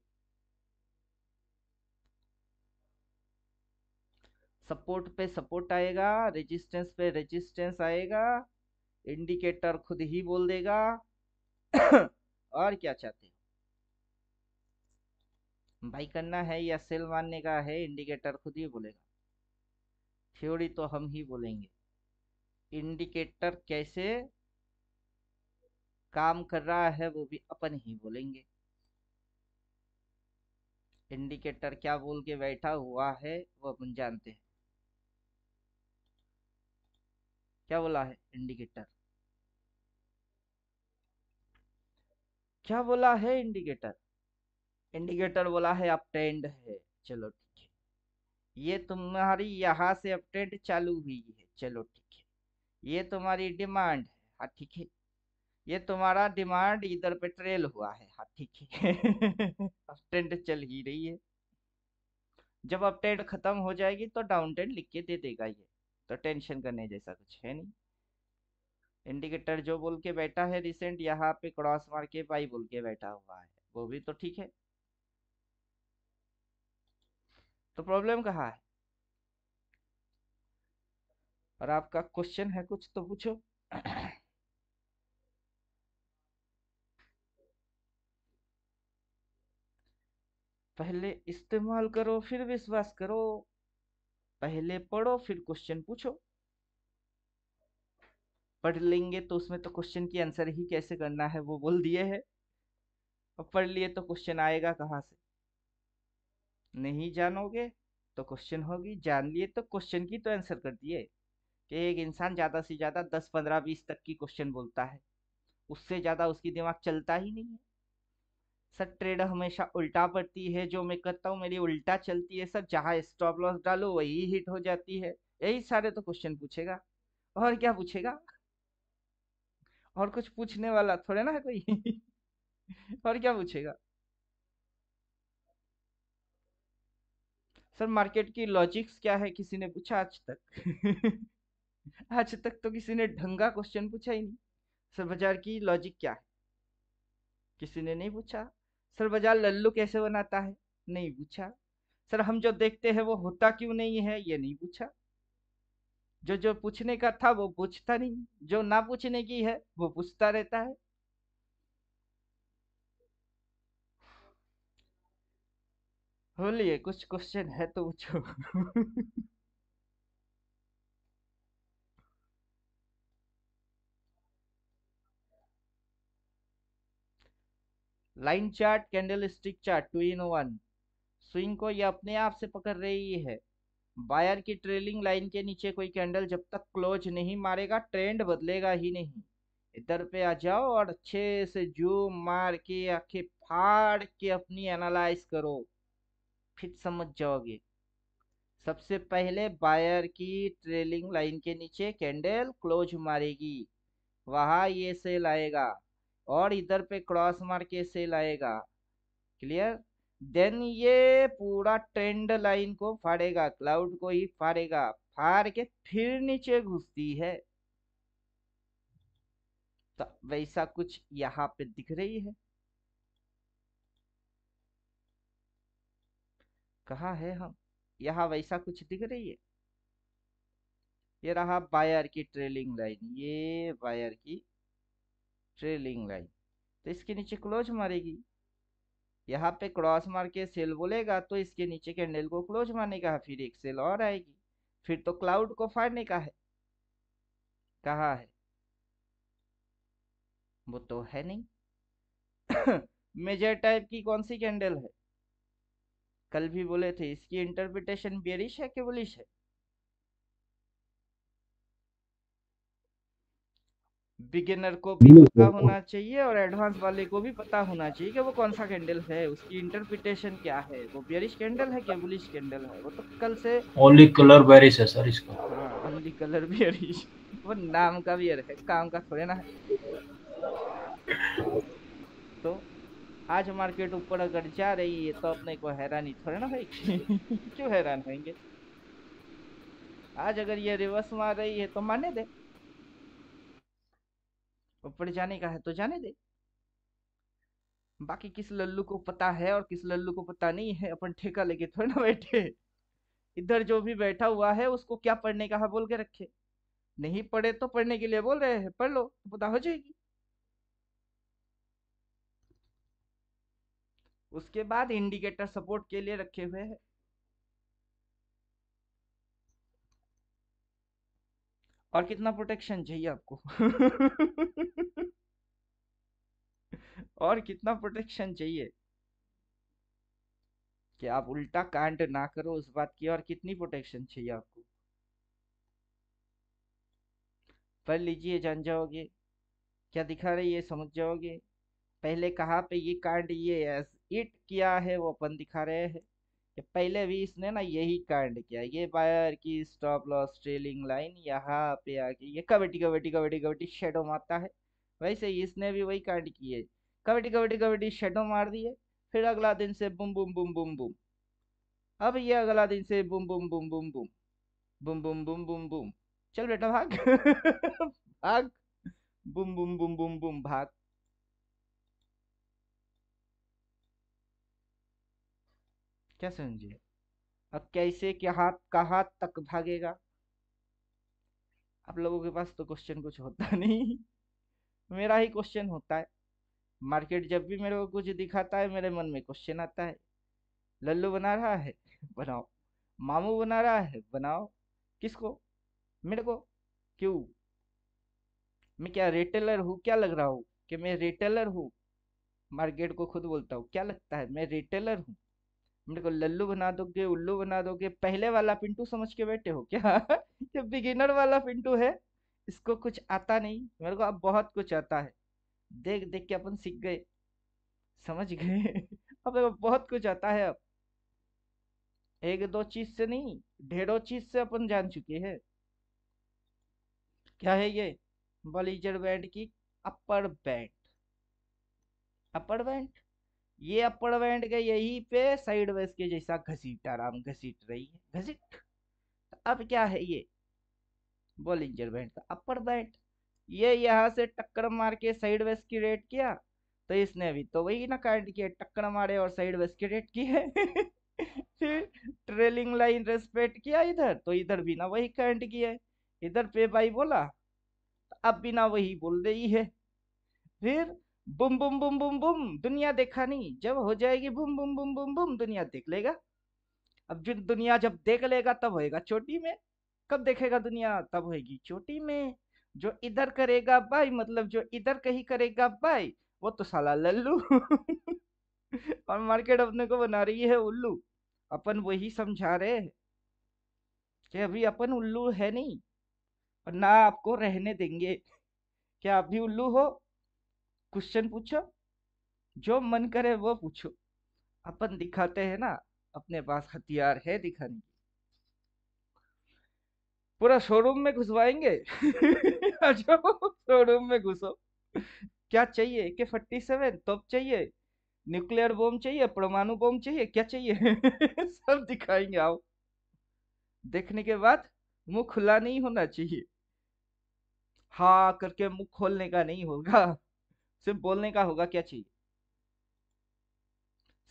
A: सपोर्ट पे सपोर्ट आएगा, रेजिस्टेंस पे रेजिस्टेंस आएगा, इंडिकेटर खुद ही बोल देगा। और क्या चाहते हो, बाई करना है या सेल मारने का है, इंडिकेटर खुद ही बोलेगा। थ्योरी तो हम ही बोलेंगे, इंडिकेटर कैसे काम कर रहा है वो भी अपन ही बोलेंगे। इंडिकेटर क्या बोल के बैठा हुआ है वो अपन जानते हैं। क्या बोला है इंडिकेटर, क्या बोला है इंडिकेटर? इंडिकेटर बोला है अप ट्रेंड है। चलो ठीक है, ये तुम्हारी यहाँ से अप ट्रेंड चालू हुई है, चलो ठीक है। ये तुम्हारी डिमांड है, हाँ ठीक है। ये तुम्हारा डिमांड इधर पे ट्रेल हुआ है, हाँ ठीक है। अप ट्रेंड चल ही रही है। जब अप ट्रेंड खत्म हो जाएगी तो डाउन ट्रेंड लिख के दे देगा ये, तो टेंशन करने जैसा कुछ है नहीं। इंडिकेटर जो बोल के बैठा है रिसेंट यहाँ पे क्रॉस मार के बाई बोल के बैठा हुआ है, वो भी तो ठीक है। तो प्रॉब्लम कहाँ है? और आपका क्वेश्चन है कुछ तो पूछो। पहले इस्तेमाल करो फिर विश्वास करो, पहले पढ़ो फिर क्वेश्चन पूछो। पढ़ लेंगे तो उसमें तो क्वेश्चन की आंसर ही कैसे करना है वो बोल दिए है। अब पढ़ लिए तो क्वेश्चन आएगा कहाँ से? नहीं जानोगे तो क्वेश्चन होगी, जान लिए तो क्वेश्चन की तो आंसर कर दिए। कि एक इंसान ज्यादा से ज्यादा 10 15 20 तक की क्वेश्चन बोलता है, उससे ज्यादा उसकी दिमाग चलता ही नहीं है। सर ट्रेड हमेशा उल्टा पड़ती है, जो मैं करता हूँ मेरी उल्टा चलती है सर, जहाँ स्टॉप लॉस डालो वही हिट हो जाती है। यही सारे तो क्वेश्चन पूछेगा, और क्या पूछेगा? और कुछ पूछने वाला थोड़े ना है कोई। और क्या पूछेगा? सर मार्केट की लॉजिक्स क्या है किसी ने पूछा आज तक? आज तक तो किसी ने ढंगा क्वेश्चन पूछा ही नहीं। सर बाजार की लॉजिक क्या है, किसी ने नहीं पूछा। सर बाजार लल्लू कैसे बनाता है, नहीं पूछा। सर हम जो देखते हैं वो होता क्यों नहीं है, ये नहीं पूछा। जो जो पूछने का था वो पूछता नहीं, जो ना पूछने की है वो पूछता रहता है। बोलिए कुछ क्वेश्चन है तो पूछो। Line chart, candle stick chart, 2 in 1। Swing को ये अपने आप से पकड़ रही है। बायर की ट्रेलिंग लाइन के नीचे कोई कैंडल जब तक क्लोज नहीं मारेगा ट्रेंड बदलेगा ही नहीं। इधर पे आ जाओ और अच्छे से जूम मार के आंखें फाड़ के अपनी एनालाइज करो, फिर समझ जाओगे। सबसे पहले बायर की ट्रेलिंग लाइन के नीचे कैंडल क्लोज मारेगी, वहां ये सेल आएगा, और इधर पे क्रॉस मार के सेल आएगा। क्लियर? देन ये पूरा ट्रेंड लाइन को फाड़ेगा, क्लाउड को ही फाड़ेगा, फाड़ के फिर नीचे घुसती है। तो वैसा कुछ यहाँ पे दिख रही है। कहाँ है हम? यहाँ वैसा कुछ दिख रही है। ये रहा बायर की ट्रेलिंग लाइन, ये बायर की ट्रेलिंग लाइन, तो इसके नीचे क्लोज मारेगी। यहाँ पे क्रॉस मार के सेल बोलेगा तो इसके नीचे कैंडल को क्लोज मारने का है, फिर एक सेल और आएगी, फिर तो क्लाउड को फाड़ने का है। कहाँ है? वो तो है नहीं। मेजर टाइप की कौन सी कैंडल है? कल भी बोले थे इसकी इंटरप्रिटेशन बेरिश है कि बुलिश है? बिगिनर को भी पता होना चाहिए और एडवांस वाले को भी पता होना चाहिए कि वो कौन सा कैंडल है, उसकी इंटरप्रिटेशन क्या है, वो बेयरिश कैंडल है क्या बुलिश कैंडल है। वो तो कल से
C: ओनली कलर बेरिश है सर इसका।
A: हाँ ओनली कलर बेयरिश, वो नाम का बेयर है, काम का थोड़े ना है। तो आज मार्केट ऊपर अगर जा रही है तो अपने को हैरानी थोड़े ना होगी क्यों हैरान होंगे। आज अगर ये रिवर्स मार रही है तो माने दे, ऊपर जाने का है तो जाने दे। बाकी किस लल्लू को पता है और किस लल्लू को पता नहीं है, अपन ठेका लेके थोड़े ना बैठे। इधर जो भी बैठा हुआ है उसको क्या पढ़ने का है बोल के रखे, नहीं पढ़े तो पढ़ने के लिए बोल रहे हैं, पढ़ लो तो पता हो जाएगी। उसके बाद इंडिकेटर सपोर्ट के लिए रखे हुए हैं। और कितना प्रोटेक्शन चाहिए आपको और कितना प्रोटेक्शन चाहिए कि आप उल्टा कांड ना करो उस बात की, और कितनी प्रोटेक्शन चाहिए आपको। पढ़ लीजिए, जान जाओगे क्या दिखा रही है, समझ जाओगे। पहले कहाँ पे ये कांड ये इट किया है वो अपन दिखा रहे हैं कि पहले भी इसने ना यही कांड किया, ये बायर की स्टॉप लॉस ट्रेलिंग लाइन यहाँ पे आके ये कबड्डी कबड्डी कबड्डी कबड्डी शेडो मारता है, वैसे ही इसने भी वही कांड किए, कबड्डी कबड्डी कबड्डी शेडो मार दिए। फिर अगला दिन से बुम बुम बुम बुम बुम, अब ये अगला दिन से बुम बुम बुम बुम बुम बुम बुम बुम बुम बुम, चल बेटा भाग भाग, बुम बुम बुम बुम बुम भाग। क्या समझे अब कैसे क्या हाथ कहाँ तक भागेगा। आप लोगों के पास तो क्वेश्चन कुछ होता नहीं, मेरा ही क्वेश्चन होता है। मार्केट जब भी मेरे को कुछ दिखाता है मेरे मन में क्वेश्चन आता है। लल्लू बना रहा है बनाओ, मामू बना रहा है बनाओ, किसको, मेरे को, क्यों, मैं क्या रिटेलर हूँ, क्या लग रहा हूँ कि मैं रिटेलर हूँ। मार्केट को खुद बोलता हूँ क्या लगता है मैं रिटेलर हूँ। मेरे को लल्लू बना दोगे, उल्लू बना दोगे, पहले वाला पिंटू समझ के बैठे हो क्या ये बिगिनर वाला पिंटू है, इसको कुछ आता नहीं। मेरे को अब बहुत कुछ आता है, देख देख के अपन सीख गए, समझ गए अब मेरे को बहुत कुछ आता है। अब एक दो चीज से नहीं, ढेरों चीज से अपन जान चुके हैं। क्या है ये, बॉलिंजर बैंड की अपर बैंड, अपर बैंड, ये अपर बैंड के यही पे साइड वेज के जैसा घसीट आराम घसीट रही है, घसीट। अब क्या है ये, बॉलिंजर बैंड का अपर बैंड, ये यहाँ से टक्कर मार के साइड वेज की रेट किया, तो इसने भी तो वही ना काट किया, टक्कर मारे और साइड वेज की रेट की है फिर ट्रेलिंग लाइन रेस्पेक्ट किया इधर, तो इधर भी ना वही काट किया है। इधर पे भाई बोला, अब भी ना वही बोल रही है। फिर बुम बुम बुम बुम बुम, दुनिया देखा नहीं, जब हो जाएगी बुम बुम बुम बुम बुम दुनिया देख लेगा। अब जो दुनिया जब देख लेगा तब होएगा चोटी में, कब देखेगा दुनिया, तब होएगी चोटी में। जो इधर करेगा बाई, मतलब जो इधर कहीं करेगा बाई, वो तो साला लल्लू और मार्केट अपने को बना रही है उल्लू। अपन वही समझा रहे हैं कि अभी अपन उल्लू है नहीं और ना आपको रहने देंगे। क्या आप भी उल्लू हो, क्वेश्चन पूछो, जो मन करे वो पूछो, अपन दिखाते हैं ना, अपने पास हथियार है दिखाने की। पूरा शोरूम में घुसवाएंगे आ जाओ शोरूम में घुसो, क्या चाहिए के 47 तोप चाहिए, न्यूक्लियर बम चाहिए, परमाणु बम चाहिए, क्या चाहिए सब दिखाएंगे आओ। देखने के बाद मुंह खुला नहीं होना चाहिए, हाँ करके मुंह खोलने का नहीं होगा, सिर्फ बोलने का होगा क्या चाहिए।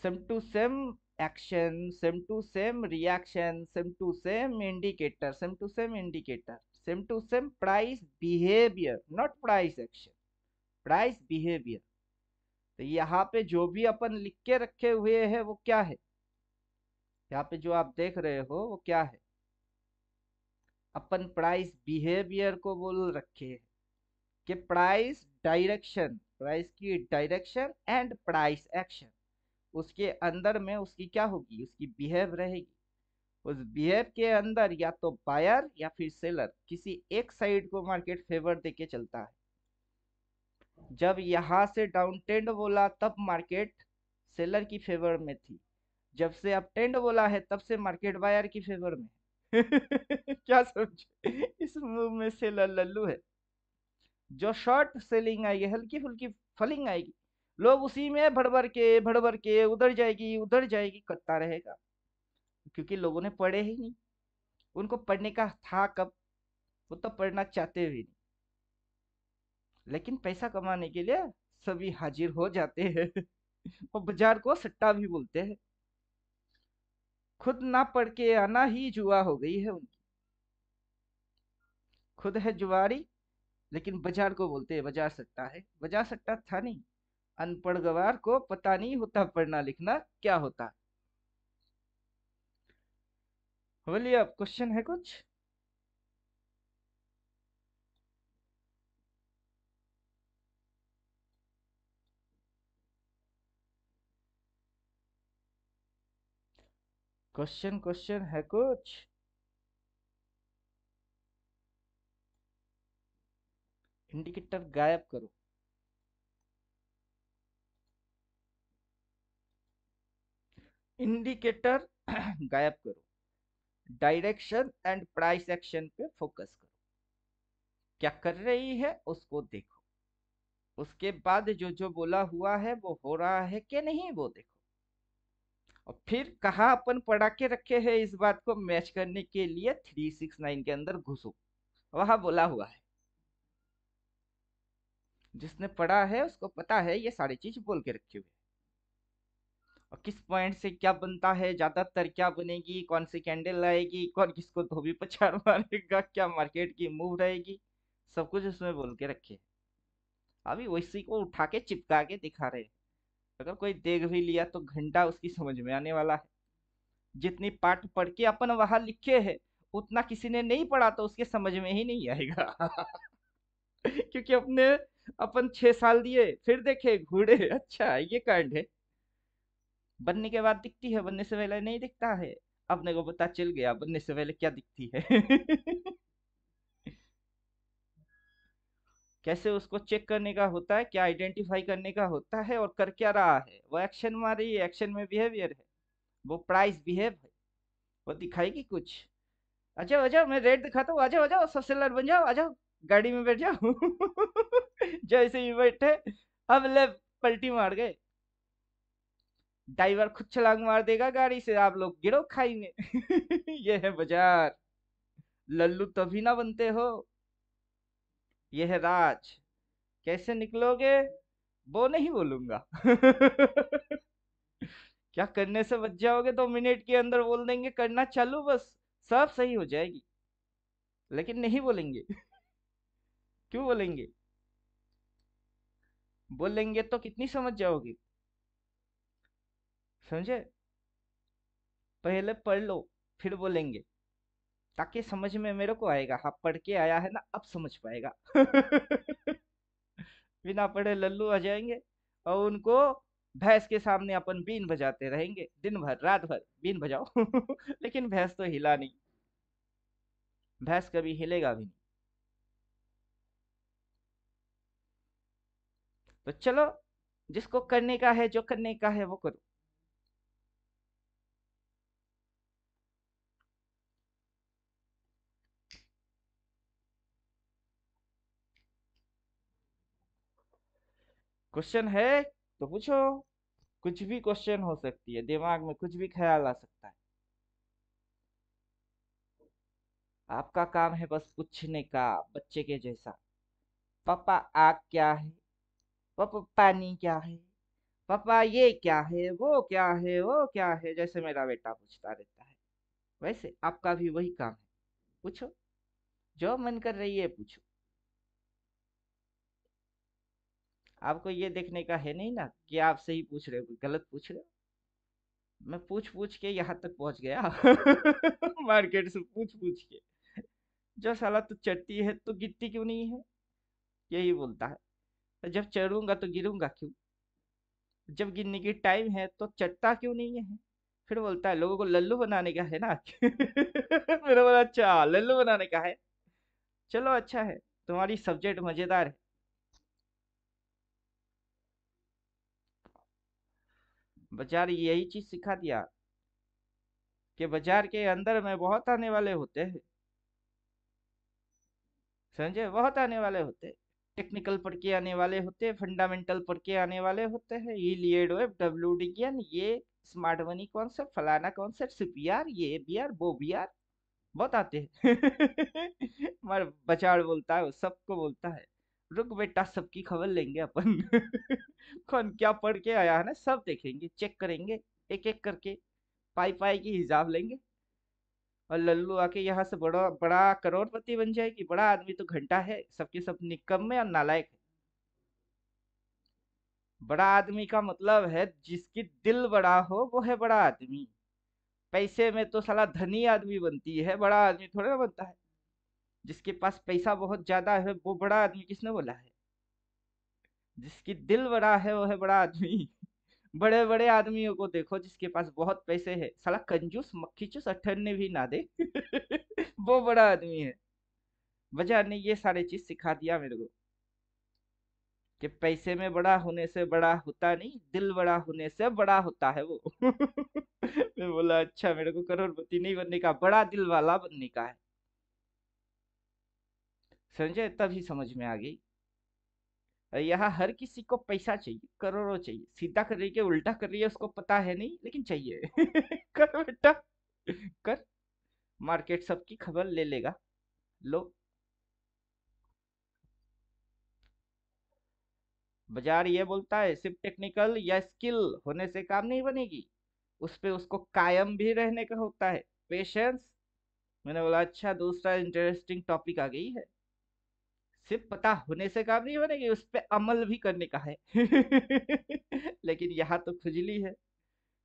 A: Same to same action, same to same reaction, same to same indicator, same to same indicator, same to same price behaviour, not price action, price behaviour. तो यहाँ पे जो भी अपन लिख के रखे हुए हैं वो क्या है, यहाँ पे जो आप देख रहे हो वो क्या है, अपन प्राइस बिहेवियर को बोल रखे हैं कि प्राइस डायरेक्शन, प्राइस की डायरेक्शन एंड प्राइस एक्शन, उसके अंदर में उसकी क्या होगी, उसकी बिहेव रहेगी। उस बिहेव के अंदर या तो बायर या फिर सेलर किसी एक साइड को मार्केट फेवर देके चलता है, जब यहाँ से डाउन ट्रेंड बोला तब मार्केट सेलर की फेवर में थी, जब से अप ट्रेंड बोला है तब से मार्केट बायर की फेवर में है। क्या समझे, इस मूव में सेलर लल्लू है। जो शॉर्ट सेलिंग आएगी, हल्की फुल्की फलिंग आएगी, लोग उसी में भड़ भड़ के उधर जाएगी करता रहेगा, क्योंकि लोगों ने पढ़े ही नहीं। उनको पढ़ने का था कब, वो तो पढ़ना चाहते भी नहीं, लेकिन पैसा कमाने के लिए सभी हाजिर हो जाते हैं। और बाजार को सट्टा भी बोलते हैं। खुद ना पढ़ के आना ही जुआ हो गई है उनकी। खुद है जुआरी, लेकिन बाजार को बोलते हैं बाजार सट्टा है। बाजार सट्टा था नहीं, अनपढ़ गवार को पता नहीं होता पढ़ना लिखना क्या होता है। बोलिए, अब क्वेश्चन है कुछ? क्वेश्चन है कुछ? इंडिकेटर गायब करो। इंडिकेटर गायब करो। डायरेक्शन एंड प्राइस एक्शन पे फोकस करो। क्या कर रही है उसको देखो, उसके बाद जो जो बोला हुआ है वो हो रहा है कि नहीं वो देखो, और फिर कहा अपन पढ़ा के रखे हैं इस बात को मैच करने के लिए 369 के अंदर घुसो, वहां बोला हुआ है। जिसने पढ़ा है उसको पता है ये सारी चीज बोल के रखी हुई है, और किस पॉइंट से क्या बनता है, ज्यादातर क्या बनेगी, कौन सी कैंडल आएगी, कौन किसको धोबी पछाड़ मारेगा, क्या मार्केट की मूव रहेगी, सब कुछ उसमें बोल के रखे है। अभी वैसी को उठा के चिपका के दिखा रहे हैं। अगर कोई देख भी लिया तो घंटा उसकी समझ में आने वाला है। जितनी पाठ पढ़ के अपन वहां लिखे हैं, उतना किसी ने नहीं पढ़ा तो उसके समझ में ही नहीं आएगा। क्योंकि अपन 6 साल दिए, फिर देखे घूरे, अच्छा ये कांड है। बनने के बाद दिखती है, बनने से पहले नहीं दिखता है। अपने को पता चल गया बनने से पहले क्या दिखती है। कैसे उसको चेक करने का होता है, क्या आइडेंटिफाई करने का होता है, और कर क्या रहा है। वो एक्शन मार रही है, एक्शन में बिहेवियर है, वो प्राइस बिहेव है, वो दिखाएगी कुछ। आ जाओ आ जाओ, मैं रेट दिखाता हूँ, आ जाओ आ जाओ, सब सेलर बन जाओ, आ जाओ गाड़ी में बैठ जाओ। जैसे ही बैठे, अब ले पलटी मार गए। ड्राइवर खुद छलांग मार देगा गाड़ी से, आप लोग गिरो खाई में। ये है बाजार। लल्लू तभी ना बनते हो, ये है राज। कैसे निकलोगे वो नहीं बोलूंगा। क्या करने से बच जाओगे, 2 मिनट के अंदर बोल देंगे करना चालू, बस सब सही हो जाएगी, लेकिन नहीं बोलेंगे। क्यों बोलेंगे? बोलेंगे तो कितनी समझ जाओगे, समझे? पहले पढ़ लो फिर बोलेंगे, ताकि समझ में मेरे को आएगा। हाँ, पढ़ के आया है ना, अब समझ पाएगा। बिना पढ़े लल्लू आ जाएंगे, और उनको भैंस के सामने अपन बीन बजाते रहेंगे दिन भर रात भर, बीन बजाओ। लेकिन भैंस तो हिला नहीं, भैंस कभी हिलेगा भी नहीं। तो चलो, जिसको करने का है, जो करने का है वो करो। क्वेश्चन है तो पूछो। कुछ भी क्वेश्चन हो सकती है, दिमाग में कुछ भी ख्याल आ सकता है। आपका काम है बस पूछने का, बच्चे के जैसा। पापा आग क्या है, पापा पानी क्या है, पापा ये क्या है, वो क्या है, वो क्या है, जैसे मेरा बेटा पूछता रहता है, वैसे आपका भी वही काम है। पूछो, जो मन कर रही है पूछो। आपको ये देखने का है नहीं ना कि आप सही पूछ रहे हो गलत पूछ रहे हो। मैं पूछ पूछ के यहाँ तक पहुंच गया। मार्केट से पूछ पूछ के। जो साला तू चढ़ती है तो गिरती क्यों नहीं है, यही बोलता है। जब चढ़ूंगा तो गिरूंगा क्यों, जब गिरने की टाइम है तो चढ़ता क्यों नहीं है। फिर बोलता है लोगों को लल्लू बनाने का है ना। मेरा बोला अच्छा लल्लू बनाने का है, चलो अच्छा है, तुम्हारी सब्जेक्ट मजेदार है। बाजार यही चीज सिखा दिया कि बाजार के अंदर में बहुत आने वाले होते हैं, समझे, बहुत आने वाले होते हैं। टेक्निकल पढ़ के आने वाले होते हैं, फंडामेंटल पढ़ के आने वाले होते हैं, इलियड वेब, डब्ल्यू ज्ञान, ये स्मार्ट मनी कॉन्सेप्ट, फलाना कॉन्सेप्ट, सीपीआर, ये बीआर, वो बीआर, बहुत आते हैं। हमारा बचाड़ बोलता है, वो सबको बोलता है, रुक बेटा सबकी खबर लेंगे अपन। कौन क्या पढ़ के आया है ना, सब देखेंगे, चेक करेंगे, एक एक करके पाई पाई की हिसाब लेंगे। और लल्लू आके यहाँ से बड़ा बड़ा करोड़पति बन जाएगी। बड़ा आदमी तो घंटा है, सबके सब निकम्मे और नालायक है। बड़ा आदमी का मतलब है जिसकी दिल बड़ा हो वो है बड़ा आदमी। पैसे में तो साला धनी आदमी बनती है, बड़ा आदमी थोड़ा ना बनता है। जिसके पास पैसा बहुत ज्यादा है वो बड़ा आदमी किसने बोला है? जिसकी दिल बड़ा है वो है बड़ा आदमी। बड़े बड़े आदमियों को देखो जिसके पास बहुत पैसे है, साला कंजूस मक्खी चूस अठन्ने भी ना दे। वो बड़ा आदमी है। बाजार ने ये सारे चीज सिखा दिया मेरे को कि पैसे में बड़ा होने से बड़ा होता नहीं, दिल बड़ा होने से बड़ा होता है वो। मैं बोला अच्छा, मेरे को करोड़पति नहीं बनने का, बड़ा दिल वाला बनने का है। समझे, तभी समझ में आ गई। यहाँ हर किसी को पैसा चाहिए, करोड़ों चाहिए। सीधा कर रही है उल्टा कर रही है उसको पता है नहीं, लेकिन चाहिए। कर बेटा कर, मार्केट सबकी खबर ले लेगा। लो, बाजार ये बोलता है सिर्फ टेक्निकल या स्किल होने से काम नहीं बनेगी, उस पे उसको कायम भी रहने का होता है, पेशेंस। मैंने बोला अच्छा, दूसरा इंटरेस्टिंग टॉपिक आ गई है। सिर्फ पता होने से काम नहीं बनेगी, उस पे अमल भी करने का है। लेकिन यहाँ तो खुजली है।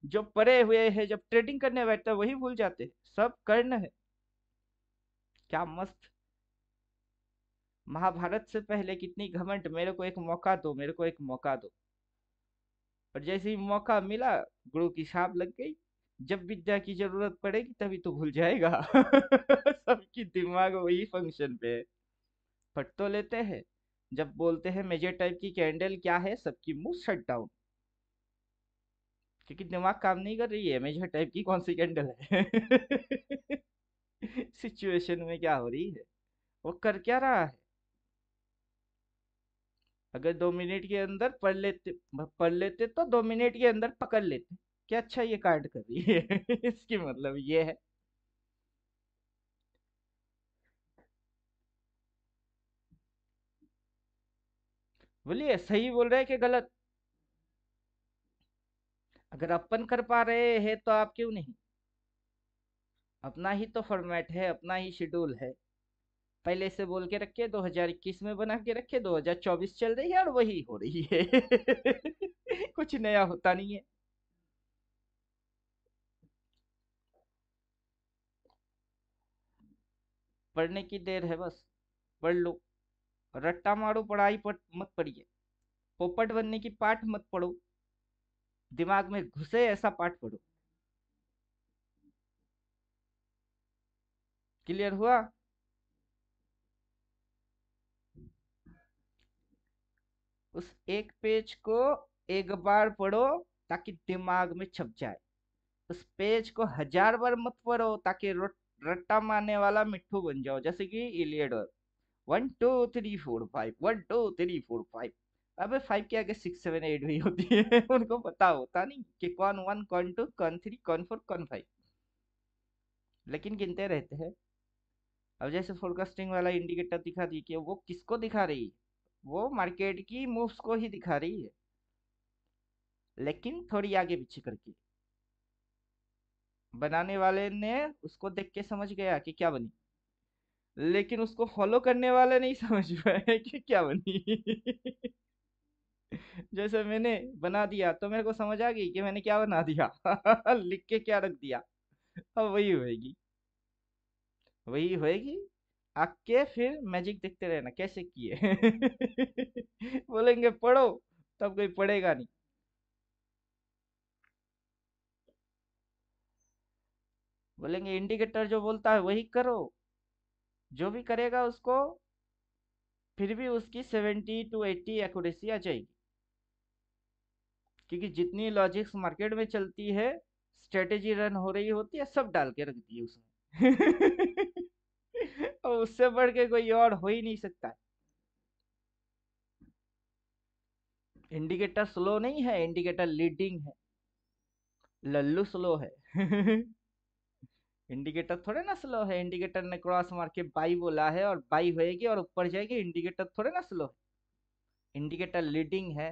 A: जो पढ़े हुए हैं जब ट्रेडिंग करने बैठते हैं वही भूल जाते हैं, सब कर्ण है। क्या मस्त। महाभारत से पहले कितनी घमंड, मेरे को एक मौका दो, मेरे को एक मौका दो। और जैसे ही मौका मिला, गुरु की छाप लग गई। जब विद्या की जरूरत पड़ेगी तभी तो भूल जाएगा। सबकी दिमाग वही फंक्शन पे है। पढ़ तो लेते हैं, जब बोलते हैं मेजर टाइप की कैंडल क्या है, सबकी मुंह शट डाउन। क्योंकि दिमाग काम नहीं कर रही है, मेजर टाइप की कौन सी कैंडल है। सिचुएशन में क्या हो रही है, वो कर क्या रहा है। अगर 2 मिनट के अंदर पढ़ लेते तो 2 मिनट के अंदर पकड़ लेते कि अच्छा ये कार्ड कर रही है। इसकी मतलब ये है। बोलिए सही बोल रहे हैं कि गलत? अगर अपन कर पा रहे हैं तो आप क्यों नहीं? अपना ही तो फॉर्मेट है, अपना ही शेड्यूल है। पहले से बोल के रखे, 2021 में बना के रखे, 2024 चल रही है और वही हो रही है। कुछ नया होता नहीं है। पढ़ने की देर है बस, पढ़ लो। रट्टा मारो, पढ़ाई पर मत पढ़िए। पोपट बनने की पाठ मत पढ़ो, दिमाग में घुसे ऐसा पाठ पढ़ो। क्लियर हुआ? उस एक पेज को एक बार पढ़ो ताकि दिमाग में छप जाए। उस पेज को 1000 बार मत पढ़ो ताकि रट्टा मारने वाला मिट्ठू बन जाओ, जैसे कि इलियड। 1 2 3 4 5, 1 2 3 4 5। अबे 5 के आगे 6 7 8 भी होती है। उनको पता होता नहीं कि कौन 1 कौन 2 कौन 3 कौन 4 कौन 5, लेकिन गिनते रहते हैं। अब जैसे फोरकास्टिंग वाला इंडिकेटर दिखा दी कि वो किसको दिखा रही है, वो मार्केट की मूव्स को ही दिखा रही है, लेकिन थोड़ी आगे पीछे करके। बनाने वाले ने उसको देख के समझ गया कि क्या बनी, लेकिन उसको फॉलो करने वाले नहीं समझ पाए कि क्या बनी। जैसे मैंने बना दिया तो मेरे को समझ आ गई कि मैंने क्या बना दिया। लिख के क्या रख दिया। अब वही होएगी, वही होएगी। आके फिर मैजिक देखते रहना कैसे किए। बोलेंगे पढ़ो, तब कोई पढ़ेगा नहीं। बोलेंगे इंडिकेटर जो बोलता है वही करो, जो भी करेगा उसको फिर भी उसकी 70 to 80 एक्यूरेसी आ जाएगी। क्योंकि जितनी लॉजिक्स मार्केट में चलती है, स्ट्रेटेजी रन हो रही होती है, सब डाल के रख दी है उसमें। और उससे बढ़ के कोई और हो ही नहीं सकता। इंडिकेटर स्लो नहीं है, इंडिकेटर लीडिंग है। लल्लू स्लो है। इंडिकेटर थोड़े ना स्लो है। इंडिकेटर ने क्रॉस मार के बाई बोला है और बाई होएगी और ऊपर जाएगी। इंडिकेटर थोड़े ना स्लो है, इंडिकेटर लीडिंग है।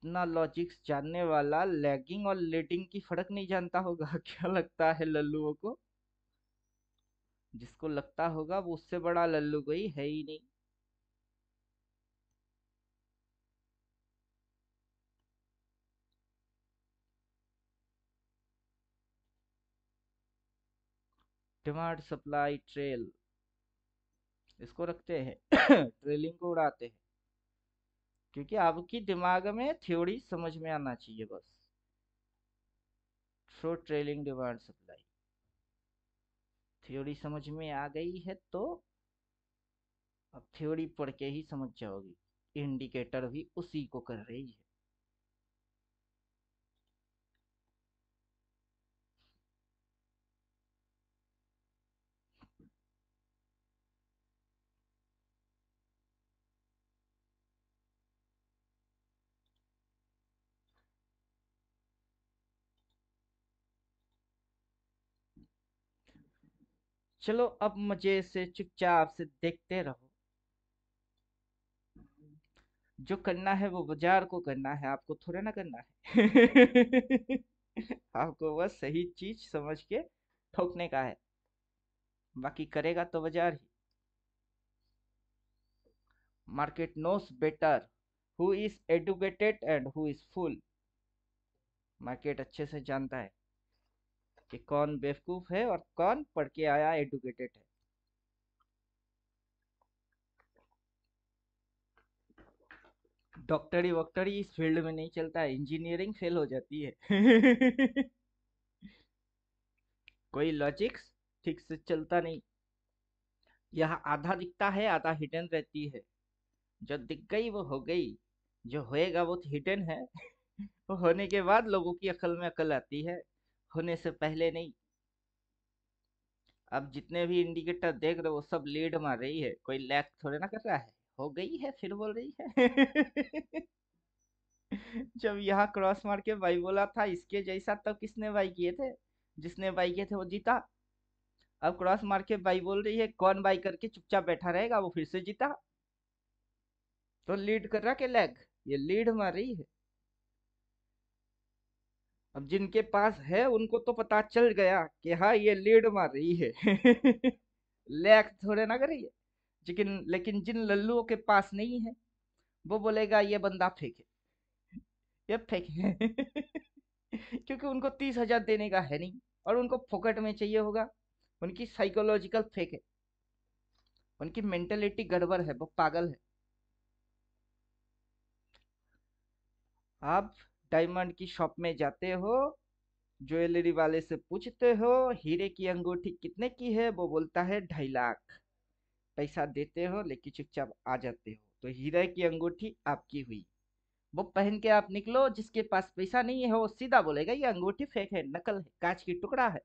A: इतना लॉजिक्स जानने वाला लैगिंग और लीडिंग की फर्क नहीं जानता होगा। क्या लगता है लल्लुओं को? जिसको लगता होगा वो उससे बड़ा लल्लू कोई है ही नहीं। डिमांड सप्लाई ट्रेल, इसको रखते हैं। ट्रेलिंग को उड़ाते हैं, क्योंकि आपकी दिमाग में थ्योरी समझ में आना चाहिए बस। Through trailing demand supply theory समझ में आ गई है तो अब थ्योरी पढ़ के ही समझ जाओगी। इंडिकेटर भी उसी को कर रही है। चलो अब मजे से चुपचाप से देखते रहो। जो करना है वो बाजार को करना है, आपको थोड़े ना करना है। आपको बस सही चीज समझ के ठोकने का है, बाकी करेगा तो बाजार ही। Market knows better who is educated and who is fool. Market अच्छे से जानता है कि कौन बेवकूफ है और कौन पढ़ के आया एडुकेटेड है। डॉक्टरी वॉक्टरी इस फील्ड में नहीं चलता है, इंजीनियरिंग फेल हो जाती है। कोई लॉजिक्स ठीक से चलता नहीं। यहाँ आधा दिखता है, आधा हिडन रहती है। जो दिख गई वो हो गई, जो होएगा वो हिडन है। वो होने के बाद लोगों की अकल में अकल आती है, होने से पहले नहीं। अब जितने भी इंडिकेटर देख रहे हो वो सब लीड मार रही है, कोई लैग थोड़े ना कर रहा है। हो गई है फिर बोल रही है। जब यहाँ क्रॉस मार के बाई बोला था इसके जैसा, तब किसने बाई किए थे? जिसने बाई किए थे वो जीता। अब क्रॉस मार के बाई बोल रही है, कौन बाई करके चुपचाप बैठा रहेगा वो फिर से जीता। तो लीड कर रहा के लैग? ये लीड मार रही है। अब जिनके पास है उनको तो पता चल गया कि हाँ ये लीड मार रही है। लैग थोड़े ना कर रही है। लेकिन जिन लल्लुओं के पास नहीं है वो बोलेगा ये बंदा फेक है, ये फेक है। क्योंकि उनको 30,000 देने का है नहीं और उनको फोकट में चाहिए होगा। उनकी साइकोलॉजिकल फेक है, उनकी मेंटेलिटी गड़बड़ है, वो पागल है। आप डायमंड की शॉप में जाते हो, ज्वेलरी वाले से पूछते हो हीरे की अंगूठी कितने की है, वो बोलता है 2.5 लाख। पैसा देते हो लेकिन चुपचाप आ जाते हो, तो हीरे की अंगूठी आपकी हुई। वो पहन के आप निकलो, जिसके पास पैसा नहीं है वो सीधा बोलेगा ये अंगूठी फेक है, नकल है, कांच की टुकड़ा है।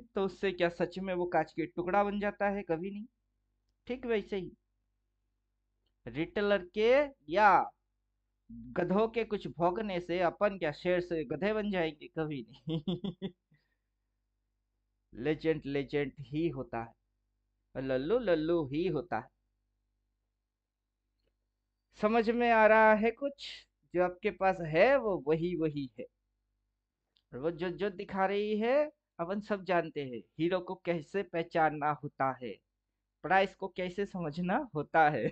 A: तो उससे क्या सच में वो कांच की टुकड़ा बन जाता है? कभी नहीं। ठीक वैसे ही रिटेलर के या गधों के कुछ भौंकने से अपन क्या शेर से गधे बन जाएंगे? कभी नहीं। लेजेंड लेजेंड ही होता है और लल्लू लल्लू ही होता है। समझ में आ रहा है कुछ? जो आपके पास है वो वही वही है, और वो जो जो दिखा रही है अपन सब जानते हैं। हीरो को कैसे पहचानना होता है, प्राइस को कैसे समझना होता है।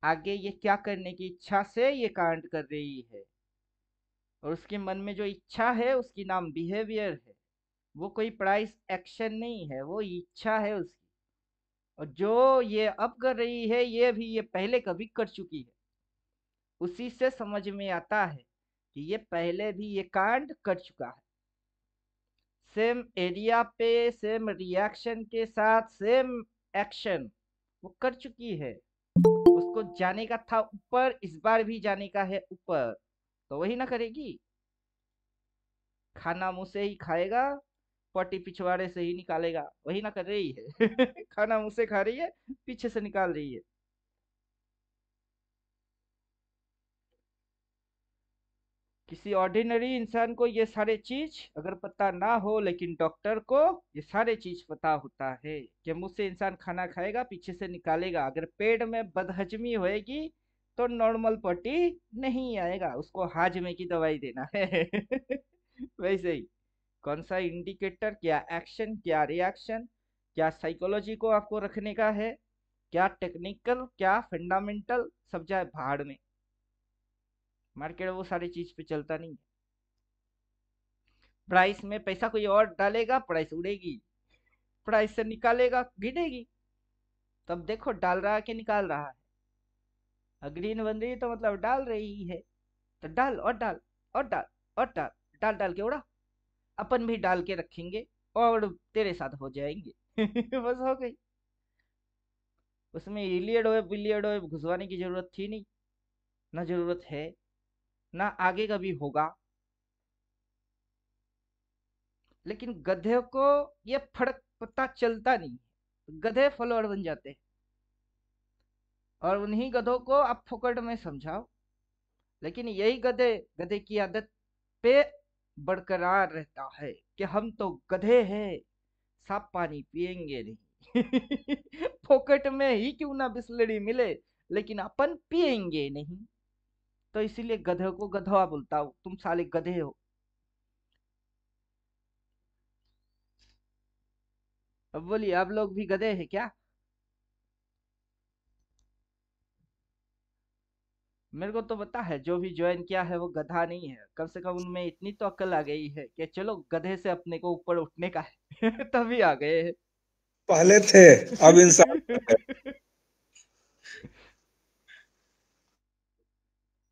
A: आगे ये क्या करने की इच्छा से ये कांड कर रही है, और उसके मन में जो इच्छा है उसकी नाम बिहेवियर है। वो कोई प्राइस एक्शन नहीं है, वो इच्छा है उसकी। और जो ये अब कर रही है ये भी ये पहले कभी कर चुकी है। उसी से समझ में आता है कि ये पहले भी ये कांड कर चुका है। सेम एरिया पे सेम रिएक्शन के साथ सेम एक्शन वो कर चुकी है, उसको जाने का था ऊपर, इस बार भी जाने का है ऊपर, तो वही ना करेगी। खाना मुंह से ही खाएगा, पटी पिछवाड़े से ही निकालेगा, वही ना कर रही है। खाना मुंह से खा रही है, पीछे से निकाल रही है। किसी ऑर्डिनरी इंसान को ये सारे चीज अगर पता ना हो, लेकिन डॉक्टर को ये सारे चीज पता होता है कि मुंह से इंसान खाना खाएगा, पीछे से निकालेगा। अगर पेट में बदहजमी होएगी तो नॉर्मल पटी नहीं आएगा, उसको हाजमे की दवाई देना है। वैसे ही कौन सा इंडिकेटर, क्या एक्शन, क्या रिएक्शन, क्या साइकोलॉजी को आपको रखने का है, क्या टेक्निकल, क्या फंडामेंटल, सब जाए भाड़ में। मार्केट वो सारी चीज पे चलता नहीं है। प्राइस में पैसा कोई और डालेगा, प्राइस उड़ेगी, प्राइस से निकालेगा, गिरेगी। तब देखो डाल रहा है कि निकाल रहा है। ग्रीन बन रही है तो मतलब डाल रही है, तो डाल और डाल और डाल और डाल, डाल डाल के उड़ा। अपन भी डाल के रखेंगे और तेरे साथ हो जाएंगे। बस हो गई। उसमें इलियड वेब बिलियड वेब घुसवाने की जरूरत थी नहीं, ना जरूरत है, ना आगे कभी होगा। लेकिन गधे को ये फर्क पता चलता नहीं, गधे फॉलोअर बन जाते हैं, और उन्हीं गधों को आप फोकट में समझाओ। लेकिन यही गधे गधे की आदत पे बरकरार रहता है कि हम तो गधे हैं, साफ पानी पिएंगे नहीं। फोकट में ही क्यों ना बिस्लरी मिले, लेकिन अपन पिएंगे नहीं। तो इसीलिए गधे को गधवा बोलता हूँ, तुम साले गधे हो। अब बोलिए, आप लोग भी गधे हैं क्या? मेरे को तो पता है जो भी ज्वाइन किया है वो गधा नहीं है। कम से कम उनमें इतनी तो अक्ल आ गई है कि चलो गधे से अपने को ऊपर उठने का है। तभी आ गए हैं।
F: पहले थे, अब इंसान है।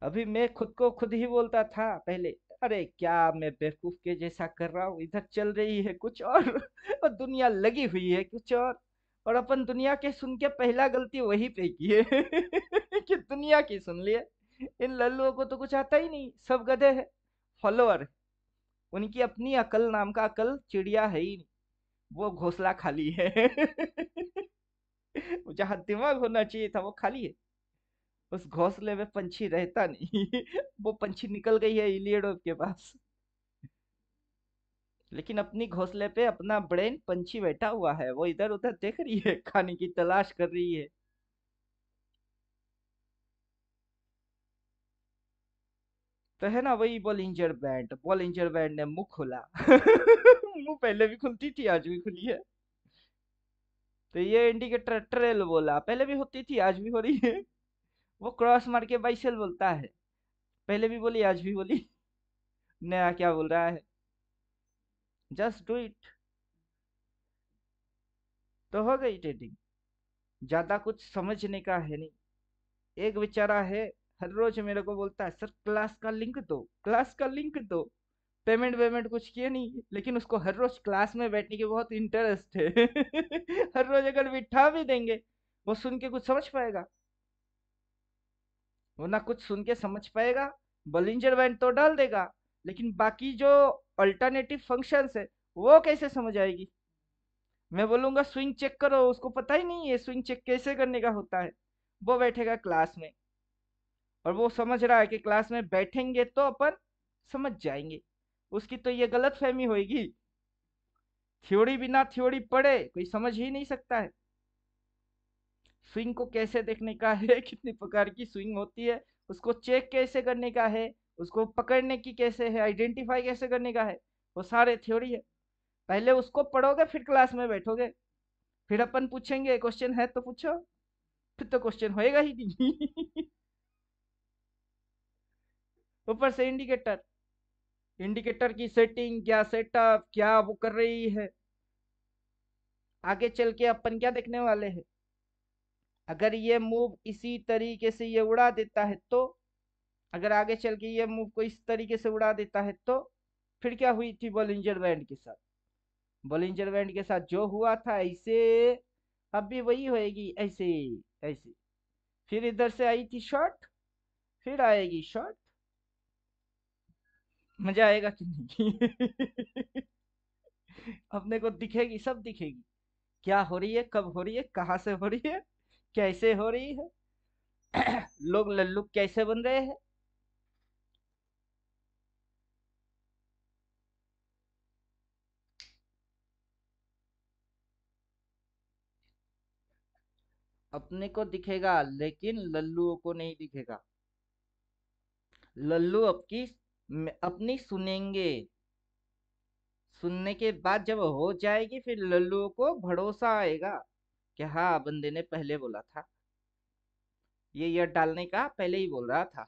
A: अभी मैं खुद को खुद ही बोलता था पहले, अरे क्या मैं बेवकूफ के जैसा कर रहा हूँ, इधर चल रही है कुछ और दुनिया लगी हुई है कुछ और अपन दुनिया के सुन के पहला गलती वही पे की है। कि दुनिया की सुन लिए। इन लल्लुओं को तो कुछ आता ही नहीं, सब गधे हैं, फॉलोअर। उनकी अपनी अकल नाम का अकल चिड़िया है ही नहीं, वो घोंसला खाली है। जहाँ दिमाग होना चाहिए था वो खाली है, उस घोंसले में पंछी रहता नहीं। वो पंछी निकल गई है इलियड के पास। लेकिन अपनी घोंसले पे अपना ब्रेन पंछी बैठा हुआ है, वो इधर उधर देख रही है, खाने की तलाश कर रही है। तो है ना वही बॉलिंजर बैंड ने मुंह खोला। मुंह पहले भी खुलती थी, आज भी खुली है। तो ये इंडिकेटर ट्रेल बोला, पहले भी होती थी आज भी हो रही है। वो क्रॉस मार के बाइसेल बोलता है, पहले भी बोली आज भी बोली। नया क्या बोल रहा है? जस्ट डू इट, तो हो गई ट्रेडिंग। ज्यादा कुछ समझने का है नहीं। एक बेचारा है, हर रोज मेरे को बोलता है, सर क्लास का लिंक दो, क्लास का लिंक दो। पेमेंट वेमेंट कुछ किए नहीं, लेकिन उसको हर रोज क्लास में बैठने की बहुत इंटरेस्ट है। हर रोज अगर बिठा भी देंगे, वो सुन के कुछ समझ पाएगा? वो ना कुछ सुन के समझ पाएगा। बॉलिंजर बैंड तो डाल देगा, लेकिन बाकी जो अल्टरनेटिव फंक्शंस है वो कैसे समझ आएगी? मैं बोलूंगा स्विंग चेक करो, उसको पता ही नहीं है स्विंग चेक कैसे करने का होता है। वो बैठेगा क्लास में, और वो समझ रहा है कि क्लास में बैठेंगे तो अपन समझ जाएंगे। उसकी तो ये गलत फहमी होगी। थ्योरी बिना थ्योरी पढ़े कोई समझ ही नहीं सकता है। स्विंग को कैसे देखने का है, कितनी प्रकार की स्विंग होती है, उसको चेक कैसे करने का है, उसको पकड़ने की कैसे है, आइडेंटिफाई कैसे करने का है, वो सारे थ्योरी है। पहले उसको पढ़ोगे फिर क्लास में बैठोगे, फिर अपन पूछेंगे क्वेश्चन है तो पूछो, फिर तो क्वेश्चन होएगा ही नहीं। ऊपर से इंडिकेटर, इंडिकेटर की सेटिंग, क्या सेटअप, क्या वो कर रही है। आगे चल के अपन क्या देखने वाले हैं? अगर ये मूव इसी तरीके से ये उड़ा देता है तो, अगर आगे चल के ये मूव को इस तरीके से उड़ा देता है तो फिर क्या हुई थी बॉलिंजर बैंड के साथ? बॉलिंजर बैंड के साथ जो हुआ था, ऐसे अब भी वही होएगी, ऐसे ऐसे। फिर इधर से आई थी शॉर्ट, फिर आएगी शॉर्ट। मजा आएगा कि नहीं? अपने को दिखेगी, सब दिखेगी, क्या हो रही है, कब हो रही है, कहाँ से हो रही है, कैसे हो रही है। लोग लल्लू कैसे बन रहे हैं। अपने को दिखेगा लेकिन लल्लुओं को नहीं दिखेगा। लल्लू अपनी सुनेंगे, सुनने के बाद जब हो जाएगी फिर लल्लुओं को भरोसा आएगा कि हाँ बंदे ने पहले बोला था, ये डालने का पहले ही बोल रहा था।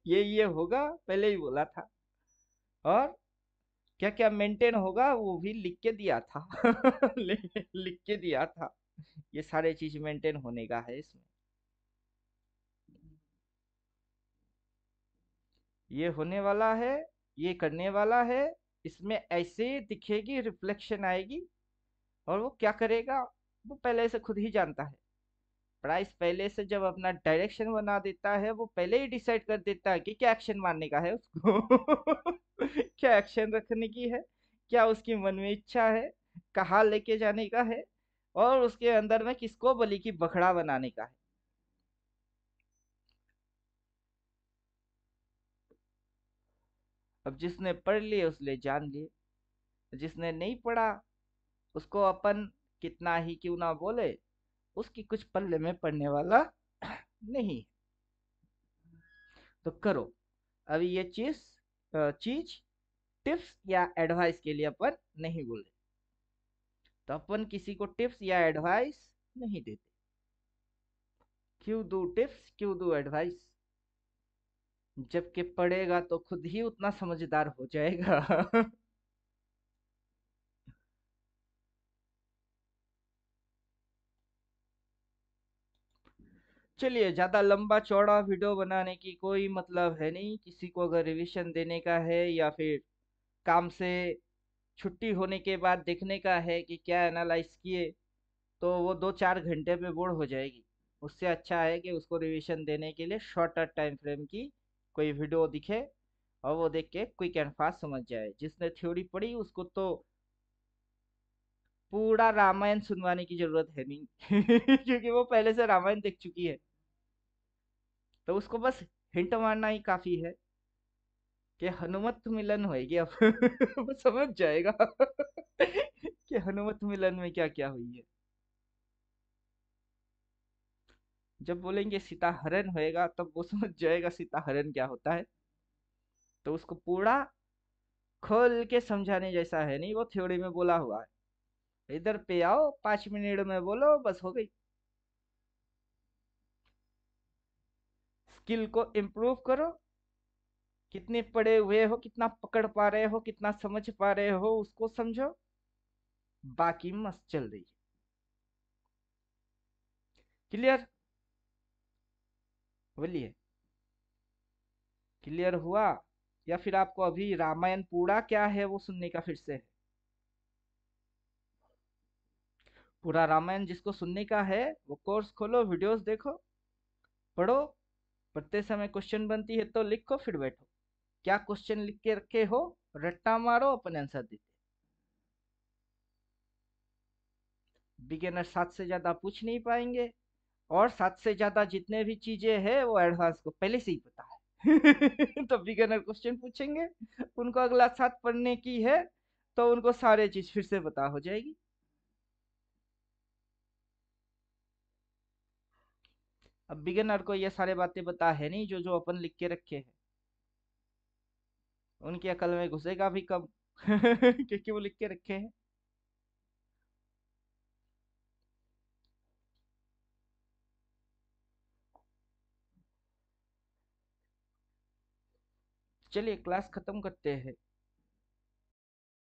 A: ये होगा पहले ही बोला था। और क्या क्या मेंटेन होगा वो भी लिख के दिया था। लिख के दिया था। ये सारे चीज मेंटेन होने का है इसमें। ये होने वाला है, ये करने वाला है। इसमें ऐसे दिखेगी, रिफ्लेक्शन आएगी। और वो क्या करेगा वो पहले से खुद ही जानता है। प्राइस पहले से जब अपना डायरेक्शन बना देता है, वो पहले ही डिसाइड कर देता है कि क्या एक्शन मारने का है उसको। क्या एक्शन रखने की है, क्या उसकी मन में इच्छा है, कहाँ लेके जाने का है, और उसके अंदर में किसको बलि की बखड़ा बनाने का है। अब जिसने पढ़ लिए उसने जान लिए, जिसने नहीं पढ़ा उसको अपन कितना ही क्यों ना बोले, उसकी कुछ पल्ले में पड़ने वाला नहीं। तो करो। अभी ये चीज टिप्स या एडवाइस के लिए अपन नहीं बोले, तो अपन किसी को टिप्स या एडवाइस नहीं देते। क्यों दो टिप्स, क्यों दो एडवाइस, जबकि पढ़ेगा तो खुद ही उतना समझदार हो जाएगा। चलिए, ज्यादा लंबा चौड़ा वीडियो बनाने की कोई मतलब है नहीं। किसी को अगर रिवीजन देने का है या फिर काम से छुट्टी होने के बाद देखने का है कि क्या एनालाइज किए, तो वो 2-4 घंटे में बोर हो जाएगी। उससे अच्छा है कि उसको रिवीजन देने के लिए शॉर्टर टाइम फ्रेम की कोई वीडियो दिखे और वो देख के क्विक एंड फास्ट समझ जाए। जिसने थ्योरी पढ़ी उसको तो पूरा रामायण सुनवाने की जरूरत है नहीं। क्योंकि वो पहले से रामायण देख चुकी है। तो उसको बस हिंट मारना ही काफी है कि हनुमत मिलन होएगी अब। वो समझ जाएगा कि हनुमत मिलन में क्या क्या हुई है। जब बोलेंगे सीता हरण होएगा तब वो समझ जाएगा सीता हरण क्या होता है। तो उसको पूरा खोल के समझाने जैसा है नहीं, वो थ्योरी में बोला हुआ है। इधर पे आओ, 5 मिनट में बोलो, बस हो गई। स्किल को इम्प्रूव करो। कितने पढ़े हुए हो, कितना पकड़ पा रहे हो, कितना समझ पा रहे हो, उसको समझो। बाकी मस्त चल रही है। क्लियर? बोलिए, क्लियर हुआ? या फिर आपको अभी रामायण पूरा क्या है वो सुनने का फिर से है? पूरा रामायण जिसको सुनने का है वो कोर्स खोलो, वीडियोस देखो, पढ़ो। पढ़ते समय क्वेश्चन बनती है तो लिखो, फिर बैठो। क्या क्वेश्चन लिख के रखे हो, रट्टा मारो, अपन आंसर देते। बिगिनर 7 से ज्यादा पूछ नहीं पाएंगे, और 7 से ज्यादा जितने भी चीजें हैं वो एडवांस को पहले से ही पता है। तो बिगिनर क्वेश्चन पूछेंगे, उनको अगला 7 पढ़ने की है तो उनको सारे चीज फिर से पता हो जाएगी। अब बिगिनर को ये सारे बातें पता है नहीं जो जो अपन लिख के रखे हैं। उनकी अकल में घुसेगा भी कब। क्योंकि वो लिख के रखे हैं। चलिए क्लास खत्म करते हैं।